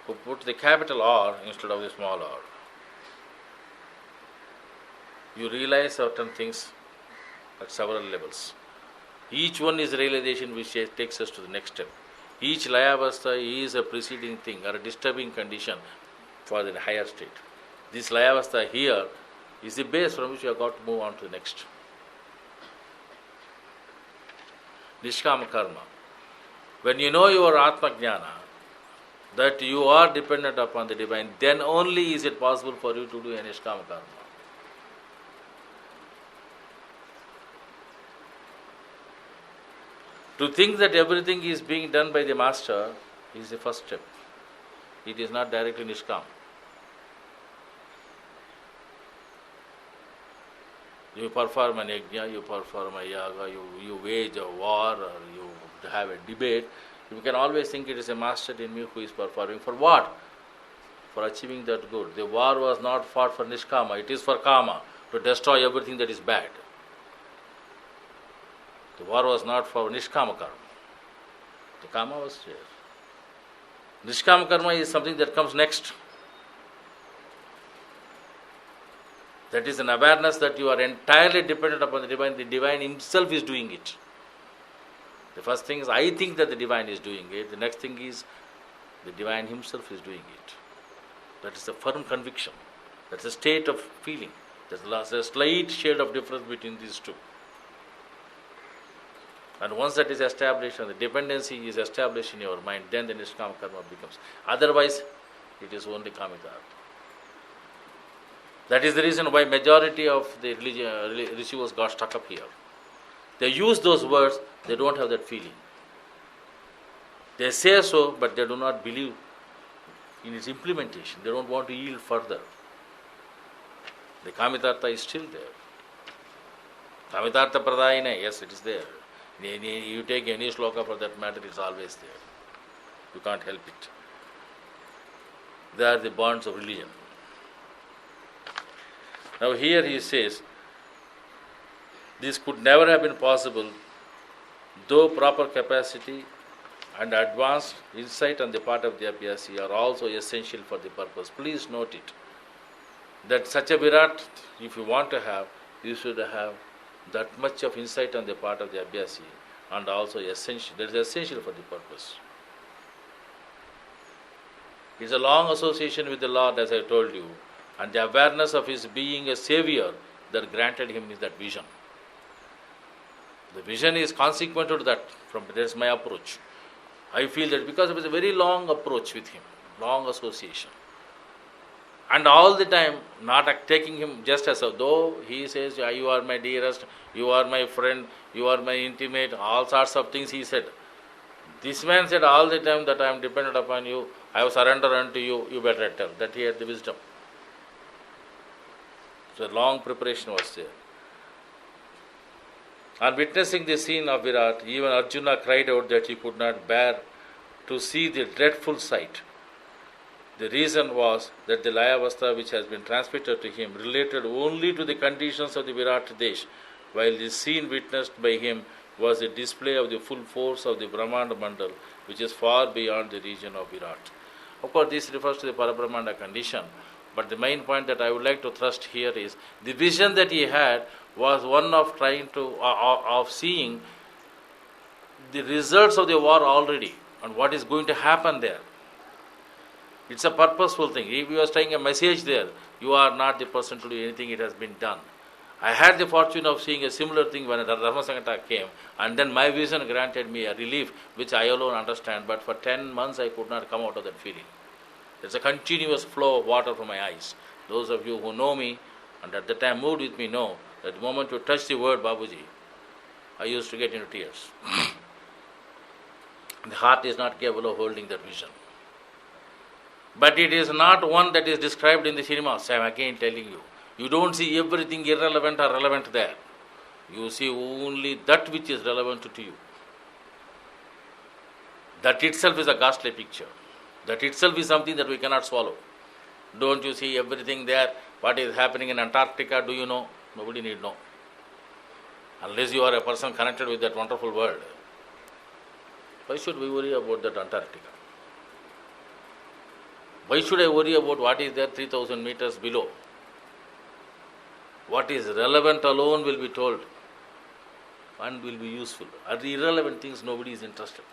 who put the capital R instead of the small r. You realize certain things at several levels. Each one is realization which takes us to the next step. Each layavastha is a preceding thing or a disturbing condition for the higher state. This layavastha here is the base from which you have got to move on to the next. Nishkama karma. When you know your Atma Jnana, that you are dependent upon the divine, then only is it possible for you to do a Nishkama karma. To think that everything is being done by the master is the first step. It is not directly Nishkam. You perform an yajna, you perform a yaga, you wage a war, or you have a debate. You can always think it is a master in me who is performing. For what? For achieving that good. The war was not fought for Nishkama, it is for Kama, to destroy everything that is bad. The war was not for Nishkama karma. The Kama was there. Nishkama karma is something that comes next. That is an awareness that you are entirely dependent upon the divine. The divine himself is doing it. The first thing is, I think that the divine is doing it. The next thing is, the divine himself is doing it. That is a firm conviction. That's a state of feeling. There's a slight shade of difference between these two. And once that is established and the dependency is established in your mind, then the Nishkama Karma becomes. Otherwise, it is only Kamitartha. That is the reason why majority of the rituals got stuck up here. They use those words, they don't have that feeling. They say so, but they do not believe in its implementation. They don't want to yield further. The Kamitartha is still there. Kamitartha Pradayana, yes, it is there. You take any sloka for that matter, it's always there. You can't help it. They are the bonds of religion. Now here he says, this could never have been possible, though proper capacity and advanced insight on the part of the Abhyasi are also essential for the purpose. Please note it, that such a Virat, if you want to have, you should have that much of insight on the part of the Abhyasi, and also essential. That is essential for the purpose. It is a long association with the Lord, as I told you, and the awareness of his being a savior that granted him is that vision. The vision is consequent to that. That is my approach. I feel that because it was a very long approach with him, long association. And all the time, not taking him just as though he says, you are my dearest, you are my friend, you are my intimate, all sorts of things he said. This man said all the time that I am dependent upon you, I have surrendered unto you, you better tell. That he had the wisdom. So long preparation was there. On witnessing the scene of Virat, even Arjuna cried out that he could not bear to see the dreadful sight. The reason was that the Layavastha which has been transmitted to him related only to the conditions of the Virat Desh, while the scene witnessed by him was a display of the full force of the Brahmanda Mandal, which is far beyond the region of Virat. Of course, this refers to the Parabrahmanda condition, but the main point that I would like to thrust here is the vision that he had was one of trying to, of seeing the results of the war already and what is going to happen there. It's a purposeful thing. If you are saying a message there, you are not the person to do anything, it has been done. I had the fortune of seeing a similar thing when the Dharma Sankata came, and then my vision granted me a relief which I alone understand, but for 10 months I could not come out of that feeling. There's a continuous flow of water from my eyes. Those of you who know me and at the time moved with me know that the moment you touch the word Babuji, I used to get into tears. The heart is not capable of holding that vision. But it is not one that is described in the cinemas, I am again telling you. You don't see everything irrelevant or relevant there. You see only that which is relevant to you. That itself is a ghastly picture. That itself is something that we cannot swallow. Don't you see everything there? What is happening in Antarctica, do you know? Nobody need know. Unless you are a person connected with that wonderful world. Why should we worry about that Antarctica? Why should I worry about what is there 3,000 meters below? What is relevant alone will be told and will be useful. Are the irrelevant things nobody is interested?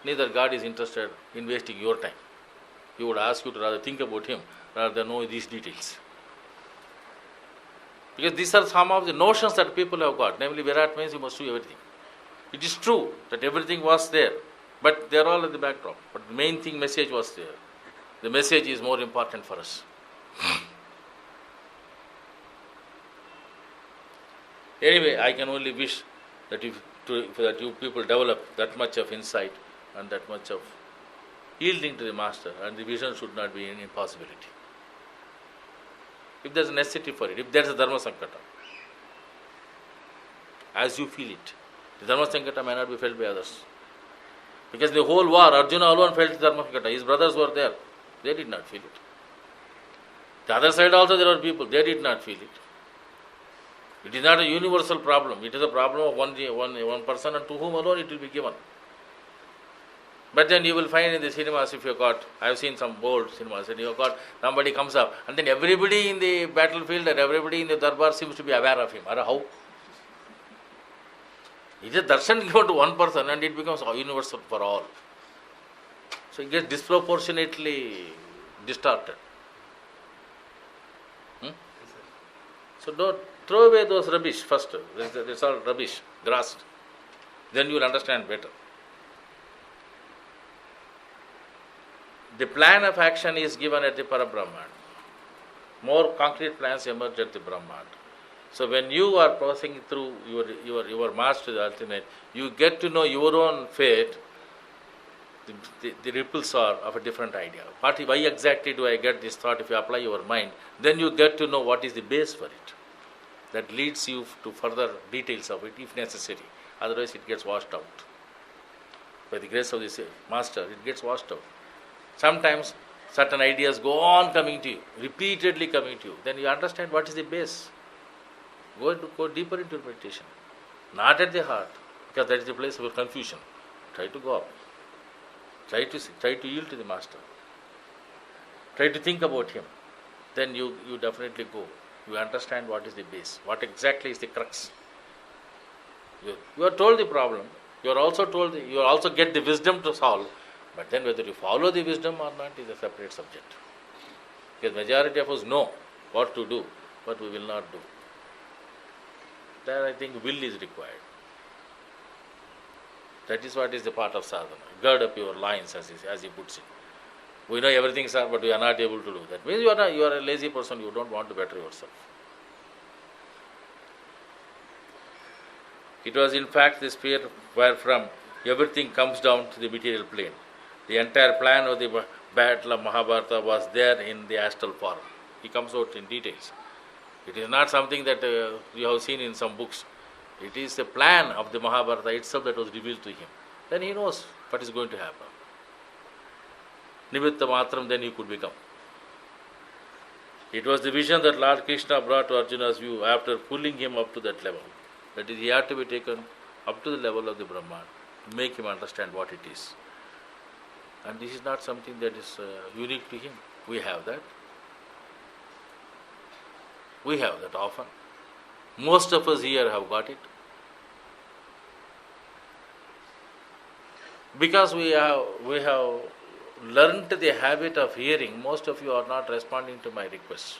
Neither God is interested in wasting your time. He would ask you to rather think about him rather than know these details. Because these are some of the notions that people have got. Namely, Virat means you must do everything. It is true that everything was there, but they are all at the backdrop. But the main thing, message was there. The message is more important for us. Anyway, I can only wish that that you people develop that much of insight and that much of yielding to the Master, and the vision should not be an impossibility. If there is a necessity for it, if there is a Dharma Sankata, as you feel it, the Dharma Sankata may not be felt by others. Because the whole war, Arjuna alone felt the Dharma Sankata. His brothers were there. They did not feel it. The other side also there were people. They did not feel it. It is not a universal problem. It is a problem of one person, and to whom alone it will be given. But then you will find in the cinemas, if you got, I have seen some bold cinemas, and you got somebody comes up, and then everybody in the battlefield and everybody in the darbar seems to be aware of him. Or how? It is darshan given to one person and it becomes universal for all. So it gets disproportionately distorted. So don't throw away those rubbish first. That's all rubbish, grass. Then you will understand better. The plan of action is given at the Parabrahman. More concrete plans emerge at the Brahman. So when you are passing through your march to the ultimate, you get to know your own fate. The ripples are of a different idea. Why exactly do I get this thought? If you apply your mind, then you get to know what is the base for it. That leads you to further details of it if necessary. Otherwise it gets washed out. By the grace of the Master, it gets washed out. Sometimes certain ideas go on coming to you, repeatedly coming to you. Then you understand what is the base. Go deeper into meditation. Not at the heart, because that is the place of confusion. Try to go up. Try to yield to the Master. Try to think about him. Then you definitely go. You understand what is the base. What exactly is the crux. You are told the problem. You are also get the wisdom to solve. But then whether you follow the wisdom or not is a separate subject. Because majority of us know what to do, but we will not do. There I think will is required. That is what is the part of sadhana. Gird up your loins, as he puts it. We know everything, sir, but we are not able to do. That means you are a lazy person, you don't want to better yourself. It was in fact the sphere wherefrom everything comes down to the material plane. The entire plan of the battle of Mahabharata was there in the astral form. He comes out in details. It is not something that you have seen in some books. It is the plan of the Mahabharata itself that was revealed to him. Then he knows what is going to happen. Nimitta matram, then he could become. It was the vision that Lord Krishna brought to Arjuna's view after pulling him up to that level. That is, he had to be taken up to the level of the Brahman to make him understand what it is. And this is not something that is unique to him. We have that. We have that often. Most of us here have got it. Because we have learned the habit of hearing, most of you are not responding to my requests.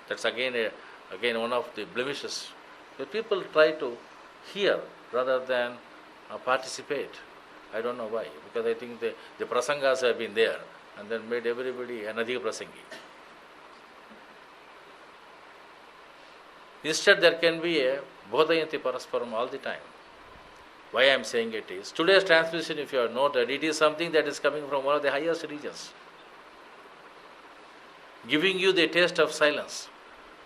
That's again one of the blemishes. The people try to hear rather than participate. I don't know why. Because I think the prasangas have been there and then made everybody an adhika prasangi. Instead, there can be a Bodhayanti Parasparam all the time. Why I am saying it is, today's transmission, if you have noted, it is something that is coming from one of the highest regions. Giving you the taste of silence.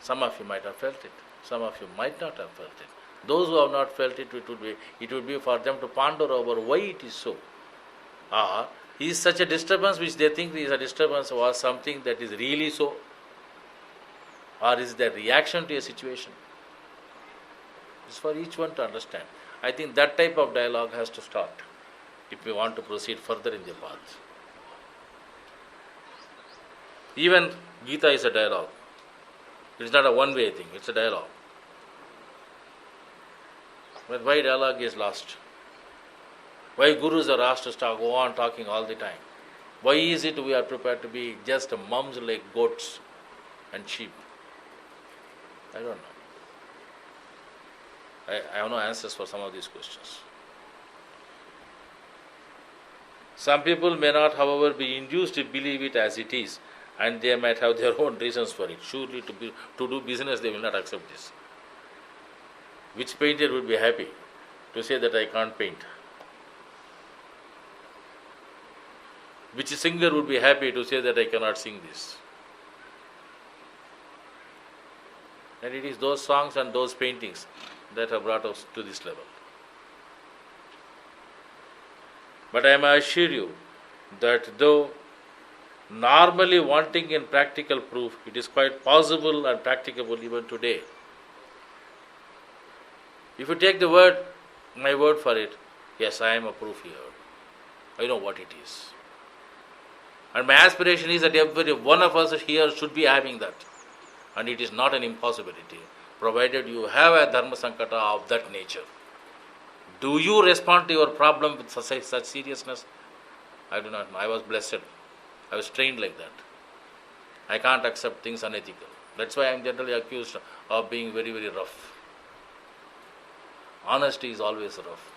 Some of you might have felt it. Some of you might not have felt it. Those who have not felt it, it would be for them to ponder over why it is so. Or is such a disturbance which they think is a disturbance was something that is really so? Or is the reaction to a situation? It's for each one to understand. I think that type of dialogue has to start if we want to proceed further in the path. Even Gita is a dialogue. It's not a one-way thing, it's a dialogue. But why dialogue is lost? Why gurus are asked to go on talking all the time? Why is it we are prepared to be just mums like goats and sheep? I don't know. I have no answers for some of these questions. Some people may not, however, be induced to believe it as it is, and they might have their own reasons for it. Surely to do business they will not accept this. Which painter would be happy to say that I can't paint? Which singer would be happy to say that I cannot sing this? And it is those songs and those paintings that have brought us to this level. But I may assure you that though normally wanting in practical proof, it is quite possible and practicable even today. If you take my word for it, yes, I am a proof here. I know what it is. And my aspiration is that every one of us here should be having that. And it is not an impossibility, provided you have a dharma sankata of that nature. Do you respond to your problem with such seriousness? I do not know. I was blessed. I was trained like that. I can't accept things unethical. That's why I am generally accused of being very, very rough. Honesty is always rough.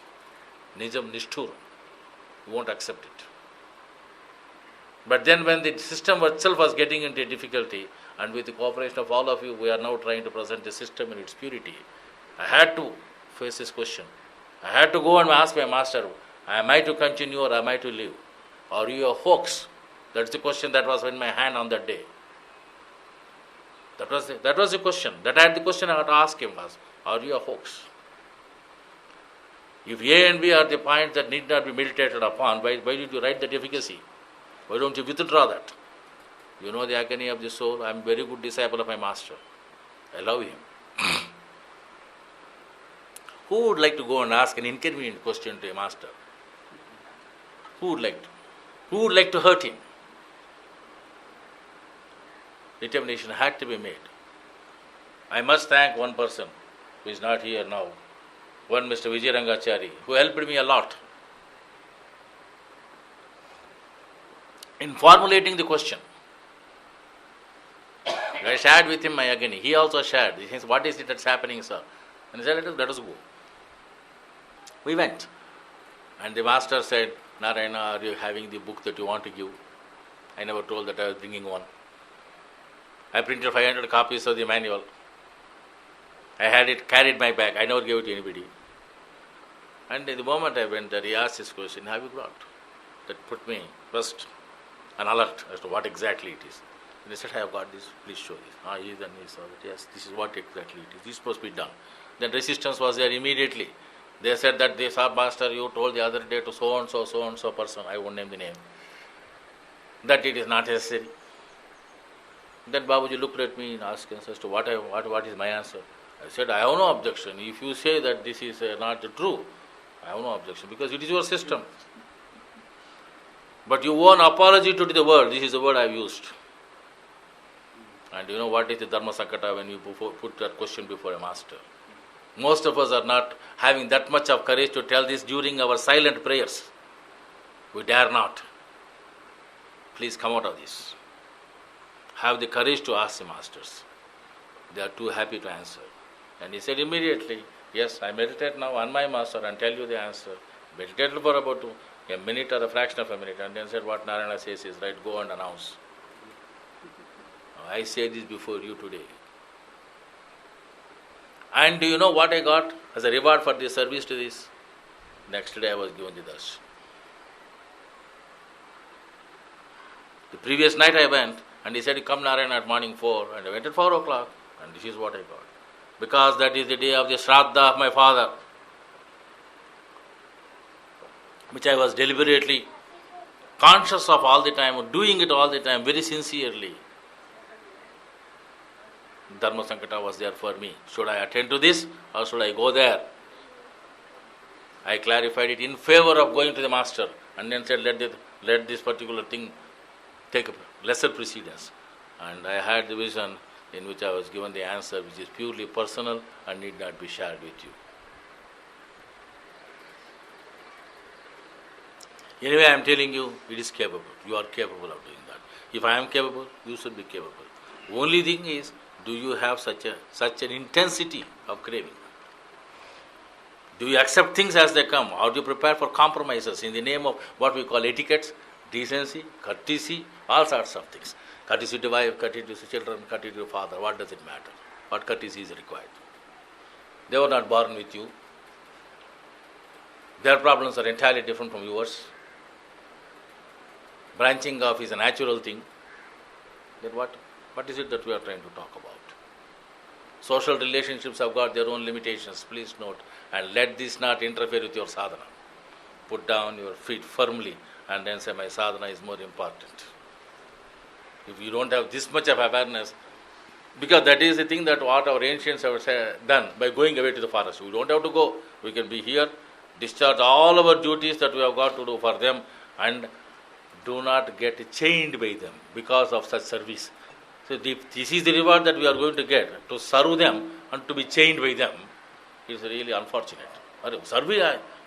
Nijam nishtur. You won't accept it. But then when the system itself was getting into difficulty, and with the cooperation of all of you, we are now trying to present the system in its purity, I had to face this question. I had to go and ask my master, am I to continue or am I to leave? Are you a hoax? That's the question that was in my hand on that day. That was the question. That I had the question I had to ask him was, are you a hoax? If A and B are the points that need not be meditated upon, why did you write that efficacy? Why don't you withdraw that? You know the agony of the soul. I am a very good disciple of my master. I love him. Who would like to go and ask an inconvenient question to a master? Who would like to? Who would like to hurt him? Determination had to be made. I must thank one person who is not here now, one Mr. Vijay Rangachari, who helped me a lot in formulating the question. I shared with him my agony. He also shared. He says, what is it that's happening, sir? And he said, let us go. We went. And the master said, Narayana, are you having the book that you want to give? I never told that I was bringing one. I printed 500 copies of the manual. I had it carried my bag. I never gave it to anybody. And the moment I went there, he asked this question, have you brought? That put me first an alert as to what exactly it is. And they said, I have got this, please show this. Then he saw that, yes, this is what exactly it is. This is supposed to be done. Then resistance was there immediately. They said that they saw, master, you told the other day to so and so person, I won't name the name, that it is not necessary. Then Babuji looked at me and asked as to what is my answer. I said, I have no objection. If you say that this is not true, I have no objection, because it is your system. But you owe an apology to the word. This is the word I have used. And you know what is the Dharma Sankata when you put that question before a master? Most of us are not having that much of courage to tell this during our silent prayers. We dare not. Please come out of this. Have the courage to ask the masters. They are too happy to answer. And he said immediately, yes, I meditate now on my master and tell you the answer. Meditated for about a minute or a fraction of a minute, and then said what Narayana says is right, go and announce. I say this before you today. And do you know what I got as a reward for this service to this? Next day I was given the darshan. The previous night I went, and he said, come Narayana at morning 4, and I went at 4 o'clock, and this is what I got. Because that is the day of the Shraddha of my father, which I was deliberately conscious of all the time, doing it all the time, very sincerely. Dharma Sankata was there for me. Should I attend to this or should I go there? I clarified it in favor of going to the master, and then said, let this particular thing take a lesser precedence. And I had the vision in which I was given the answer, which is purely personal and need not be shared with you. Anyway, I am telling you, it is capable. You are capable of doing that. If I am capable, you should be capable. Only thing is, do you have such an intensity of craving? Do you accept things as they come, or do you prepare for compromises in the name of what we call etiquette, decency, courtesy, all sorts of things? Courtesy to wife, courtesy to children, courtesy to father, what does it matter? What courtesy is required? They were not born with you. Their problems are entirely different from yours. Branching off is a natural thing. Then what is it that we are trying to talk about? Social relationships have got their own limitations, please note, and let this not interfere with your sadhana. Put down your feet firmly and then say, my sadhana is more important. If you don't have this much of awareness, because that is the thing that what our ancients have done by going away to the forest. We don't have to go. We can be here, discharge all our duties that we have got to do for them, and do not get chained by them because of such service. So this is the reward that we are going to get, to serve them and to be chained by them. It is really unfortunate.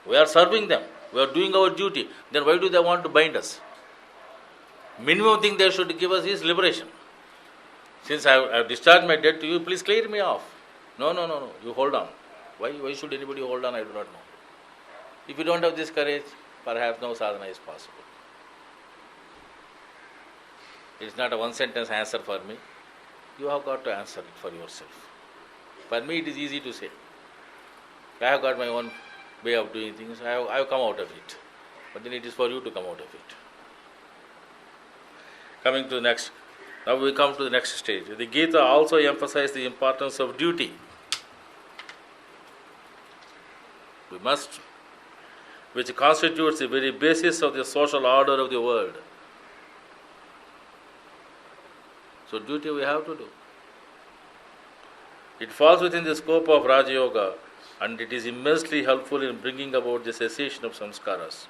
We are serving them. We are doing our duty. Then why do they want to bind us? Minimum thing they should give us is liberation. Since I have discharged my debt to you, please clear me off. No, no, no, no. You hold on. Why should anybody hold on? I do not know. If you don't have this courage, perhaps no sadhana is possible. It is not a one-sentence answer for me. You have got to answer it for yourself. For me, it is easy to say. I have got my own way of doing things. I have come out of it. But then it is for you to come out of it. Coming to the next. Now we come to the next stage. The Gita also emphasizes the importance of duty. We must, which constitutes the very basis of the social order of the world. So duty we have to do. It falls within the scope of Raja Yoga, and it is immensely helpful in bringing about the cessation of samskaras.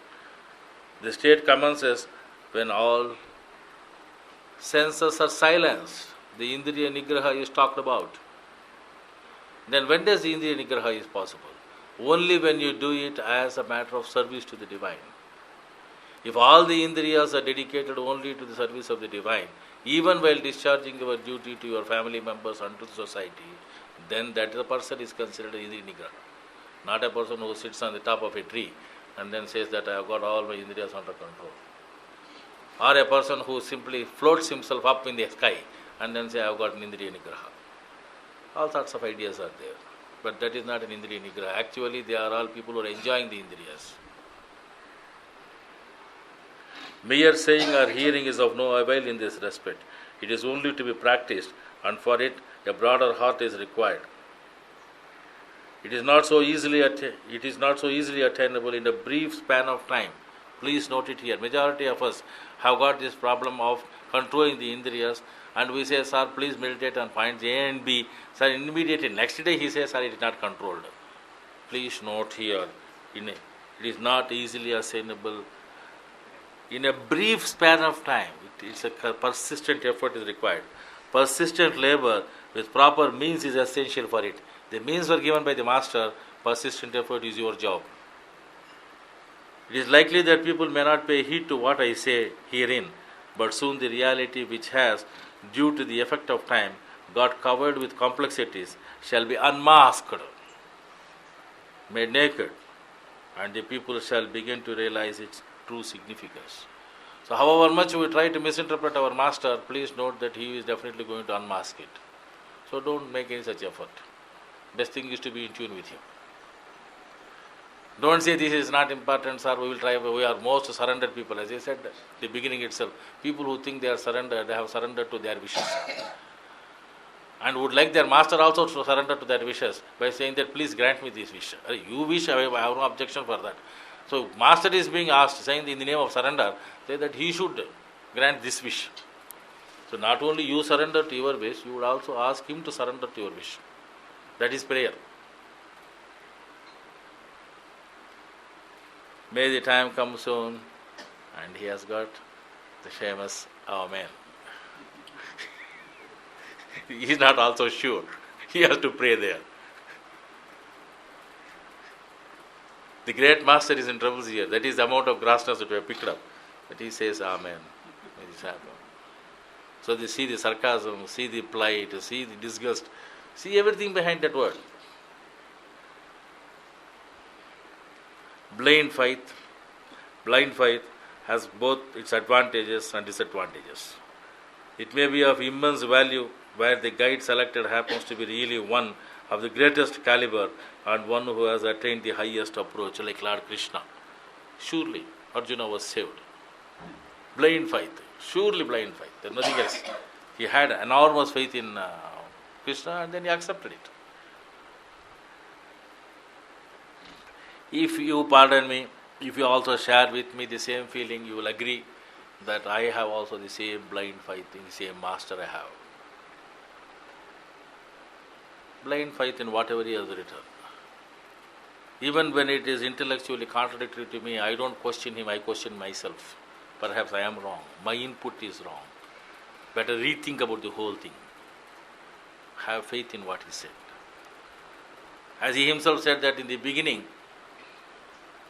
The state commences when all senses are silenced. The Indriya Nigraha is talked about. Then when does the Indriya Nigraha is possible? Only when you do it as a matter of service to the divine. If all the Indriyas are dedicated only to the service of the divine, even while discharging your duty to your family members and to the society, then that person is considered Indriya Nigraha. Not a person who sits on the top of a tree and then says that I have got all my Indriyas under control. Or a person who simply floats himself up in the sky and then says I have got an Indriya Nigraha. All sorts of ideas are there. But that is not an Indriya Nigraha. Actually, they are all people who are enjoying the Indriyas. Mere saying or hearing is of no avail in this respect. It is only to be practiced, and for it a broader heart is required. It is not so easily attainable in a brief span of time. Please note it here. Majority of us have got this problem of controlling the Indriyas, and we say, sir, please meditate on points A and B. Sir, immediately next day he says, sir, it is not controlled. Please note here, it is not easily attainable in a brief span of time. It's a persistent effort is required. Persistent labor with proper means is essential for it. The means were given by the master. Persistent effort is your job. It is likely that people may not pay heed to what I say herein, but soon the reality which has, due to the effect of time, got covered with complexities, shall be unmasked, made naked, and the people shall begin to realize its true significance. So however much we try to misinterpret our master, please note that he is definitely going to unmask it. So don't make any such effort. Best thing is to be in tune with him. Don't say this is not important, sir, we will try, we are most surrendered people. As I said at the beginning itself, people who think they are surrendered, they have surrendered to their wishes. And would like their master also to surrender to their wishes by saying that please grant me this wish. You wish, I have no objection for that. So master is being asked, saying in the name of surrender, say that he should grant this wish. So not only you surrender to your wish, you would also ask him to surrender to your wish. That is prayer. May the time come soon, and he has got the famous Amen. He is not also sure. He has to pray there. The great master is in troubles here. That is the amount of grossness that we have picked up. But he says Amen. It is happened. So they see the sarcasm, see the plight, see the disgust, see everything behind that word. Blind faith has both its advantages and disadvantages. It may be of immense value where the guide selected happens to be really one of the greatest caliber and one who has attained the highest approach, like Lord Krishna. Surely Arjuna was saved. Blind faith, surely blind faith. There is nothing else. He had enormous faith in Krishna and then he accepted it. If you pardon me, if you also share with me the same feeling, you will agree that I have also the same blind faith in the same master I have. Blind faith in whatever he has written. Even when it is intellectually contradictory to me, I don't question him, I question myself. Perhaps I am wrong. My input is wrong. Better rethink about the whole thing. Have faith in what he said. As he himself said that in the beginning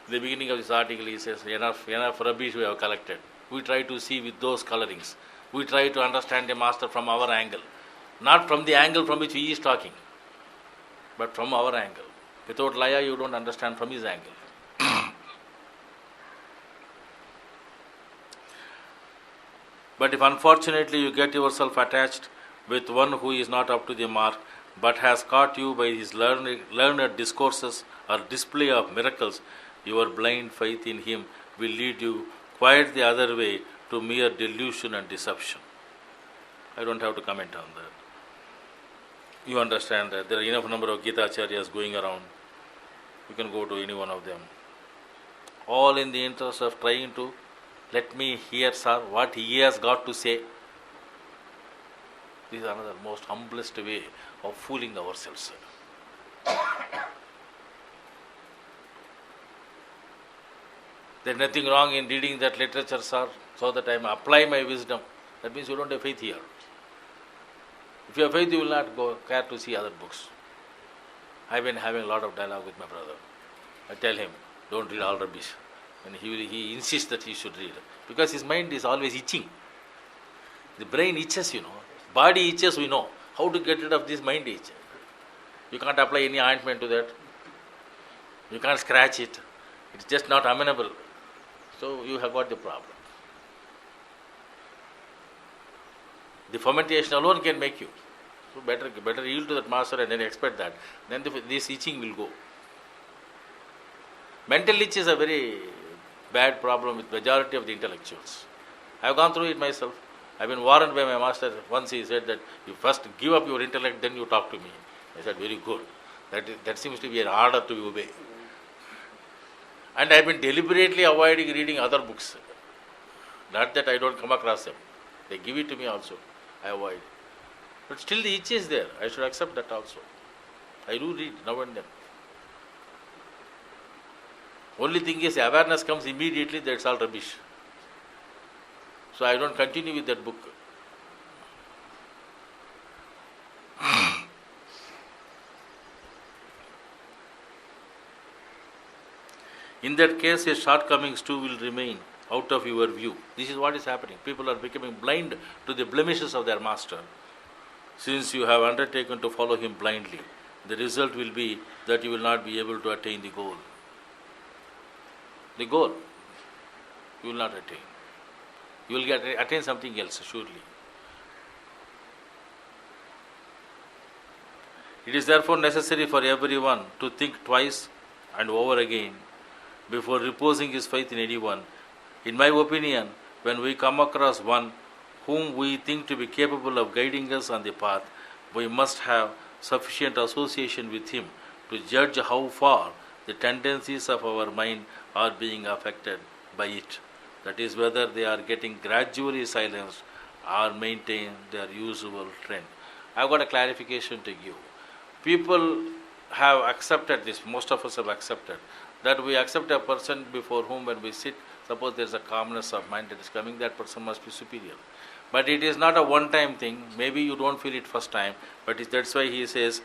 of this article, he says, enough rubbish we have collected. We try to see with those colorings. We try to understand the master from our angle. Not from the angle from which he is talking, but from our angle. Without laya, you don't understand from his angle. But if unfortunately you get yourself attached with one who is not up to the mark, but has caught you by his learned discourses or display of miracles, your blind faith in him will lead you quite the other way to mere delusion and deception. I don't have to comment on that. You understand that there are enough number of Gita acharyas going around. You can go to any one of them. All in the interest of trying to let me hear, sir, what he has got to say. This is another most humblest way of fooling ourselves. There is nothing wrong in reading that literature, sir, so that I may apply my wisdom. That means you don't have faith here. If you have faith, you will not care to see other books. I have been having a lot of dialogue with my brother. I tell him, don't read all rubbish. And he insists that he should read. Because his mind is always itching. The brain itches, Body itches, we know. How to get rid of this mind itch? You can't apply any ointment to that. You can't scratch it. It's just not amenable. So you have got the problem. The fermentation alone can make you. So better yield to that master and then expect that. Then this itching will go. Mental itch is a very bad problem with majority of the intellectuals. I have gone through it myself. I have been warned by my master. Once he said that you first give up your intellect, then you talk to me. I said, very good. That seems to be an order to obey. And I have been deliberately avoiding reading other books. Not that I don't come across them. They give it to me also. I avoid. But still the itch is there. I should accept that also. I do read now and then. Only thing is, awareness comes immediately, that's all rubbish. So I don't continue with that book. In that case, your shortcomings too will remain out of your view. This is what is happening. People are becoming blind to the blemishes of their master. Since you have undertaken to follow him blindly, the result will be that you will not be able to attain the goal. The goal you will not attain. You will attain something else, surely. It is therefore necessary for everyone to think twice and over again before reposing his faith in anyone. In my opinion, when we come across one whom we think to be capable of guiding us on the path, we must have sufficient association with him to judge how far the tendencies of our mind are being affected by it. That is, whether they are getting gradually silenced or maintain their usual trend. I have got a clarification to give. People have accepted this, most of us have accepted, that we accept a person before whom when we sit, suppose there is a calmness of mind that is coming, that person must be superior. But it is not a one-time thing. Maybe you don't feel it first time, but that's why he says,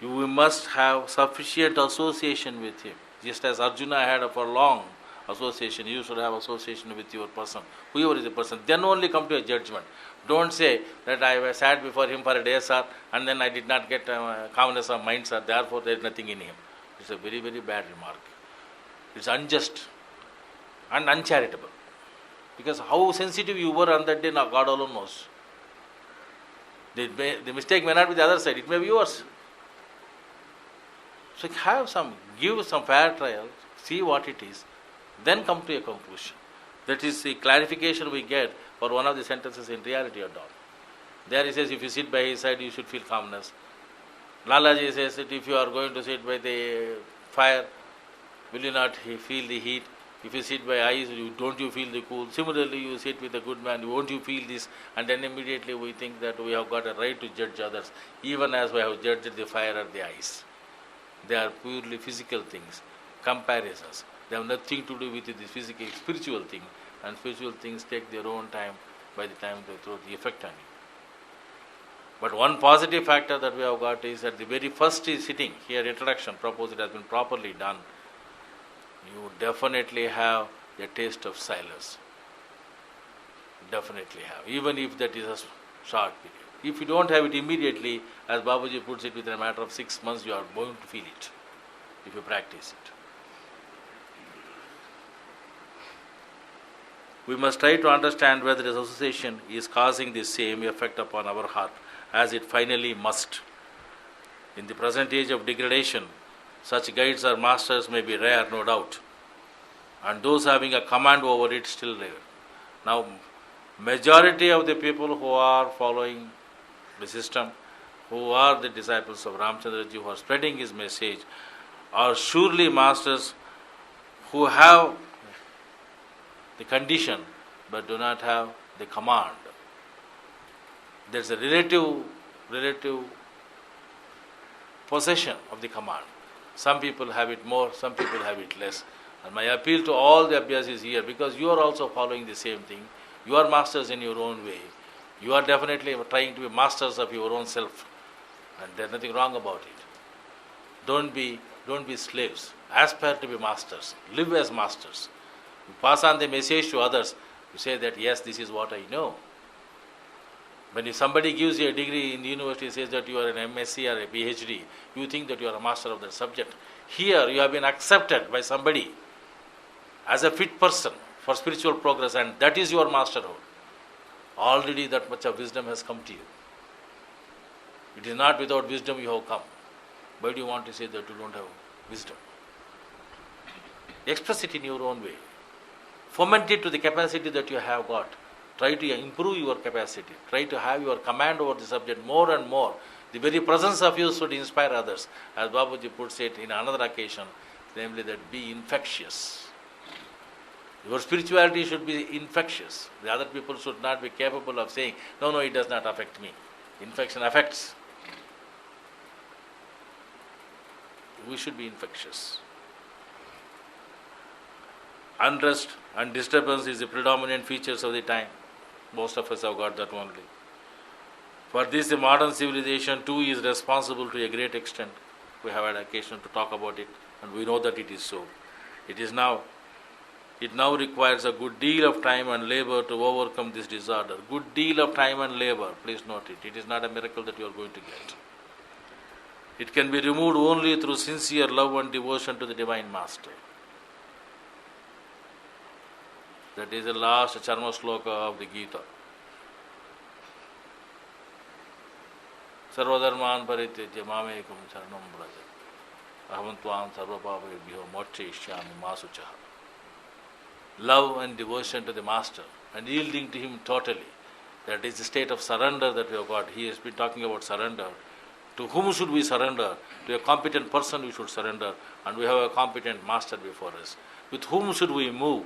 you must have sufficient association with him. Just as Arjuna had for long association, you should have association with your person, whoever is the person. Then only come to a judgment. Don't say that I sat before him for a day, sir, and then I did not get calmness of mind, sir, therefore there is nothing in him. It's a very, very bad remark. It's unjust and uncharitable. Because how sensitive you were on that day, now God alone knows. The mistake may not be the other side, it may be yours. So give some fair trial, see what it is, then come to a conclusion. That is the clarification we get for one of the sentences in Reality or Dawn. There he says, if you sit by his side, you should feel calmness. Lalaji says that if you are going to sit by the fire, will you not feel the heat? If you sit by ice, don't you feel the cool? Similarly, you sit with a good man, won't you feel this? And then immediately we think that we have got a right to judge others, even as we have judged the fire or the ice. They are purely physical things, comparisons. They have nothing to do with the physical, spiritual thing. And spiritual things take their own time by the time they throw the effect on you. But one positive factor that we have got is that the very first sitting, here introduction proposed has been properly done. You definitely have a taste of silence. Definitely have, even if that is a short period. If you don't have it immediately, as Babuji puts it, within a matter of 6 months, you are going to feel it if you practice it. We must try to understand whether this association is causing the same effect upon our heart as it finally must. In the present age of degradation, such guides or masters may be rare, no doubt, and those having a command over it still rare. Now, majority of the people who are following the system, who are the disciples of Ramchandraji, who are spreading his message, are surely masters who have the condition but do not have the command. There's a relative possession of the command. Some people have it more, some people have it less. And my appeal to all the abhyasis here, because you are also following the same thing, you are masters in your own way. You are definitely trying to be masters of your own self. And there's nothing wrong about it. Don't be slaves. Aspire to be masters. Live as masters. You pass on the message to others. You say that, yes, this is what I know. When if somebody gives you a degree in the university, says that you are an MSc or a PhD, you think that you are a master of that subject. Here you have been accepted by somebody as a fit person for spiritual progress, and that is your masterhood. Already that much of wisdom has come to you. It is not without wisdom you have come. Why do you want to say that you don't have wisdom? Express it in your own way. Foment it to the capacity that you have got. Try to improve your capacity. Try to have your command over the subject more and more. The very presence of you should inspire others. As Babuji puts it in another occasion, namely that be infectious. Your spirituality should be infectious. The other people should not be capable of saying, no, it does not affect me. Infection affects. We should be infectious. Unrest and disturbance is the predominant features of the time. Most of us have got that only. For this, the modern civilization too is responsible to a great extent. We have had occasion to talk about it, and we know that it is so. It now requires a good deal of time and labor to overcome this disorder. Good deal of time and labor, please note it. It is not a miracle that you are going to get. It can be removed only through sincere love and devotion to the Divine Master. That is the last Charma Sloka of the Gita. Sarvadharman parityaja mamekam charanam braja. Aham tvam sarvapapabhyo mokshaishyami ma suchaha. Love and devotion to the Master and yielding to Him totally. That is the state of surrender that we have got. He has been talking about surrender. To whom should we surrender? To a competent person we should surrender, and we have a competent Master before us. With whom should we move?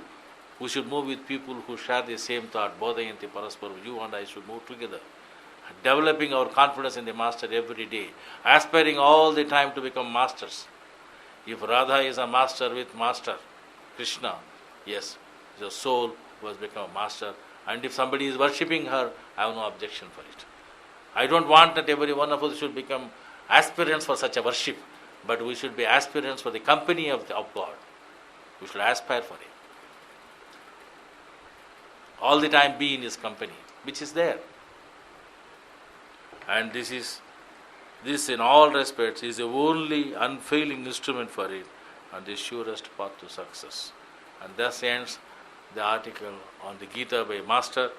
We should move with people who share the same thought. Bodhayanti Parasparam. You and I should move together. Developing our confidence in the Master every day. Aspiring all the time to become masters. If Radha is a master with Master Krishna, yes, the soul who has become a master. And if somebody is worshipping her, I have no objection for it. I don't want that every one of us should become aspirants for such a worship, but we should be aspirants for the company of God. We should aspire for it. All the time be in His company, which is there. And this in all respects is the only unfailing instrument for it and the surest path to success. And thus ends the article on the Gita by Master.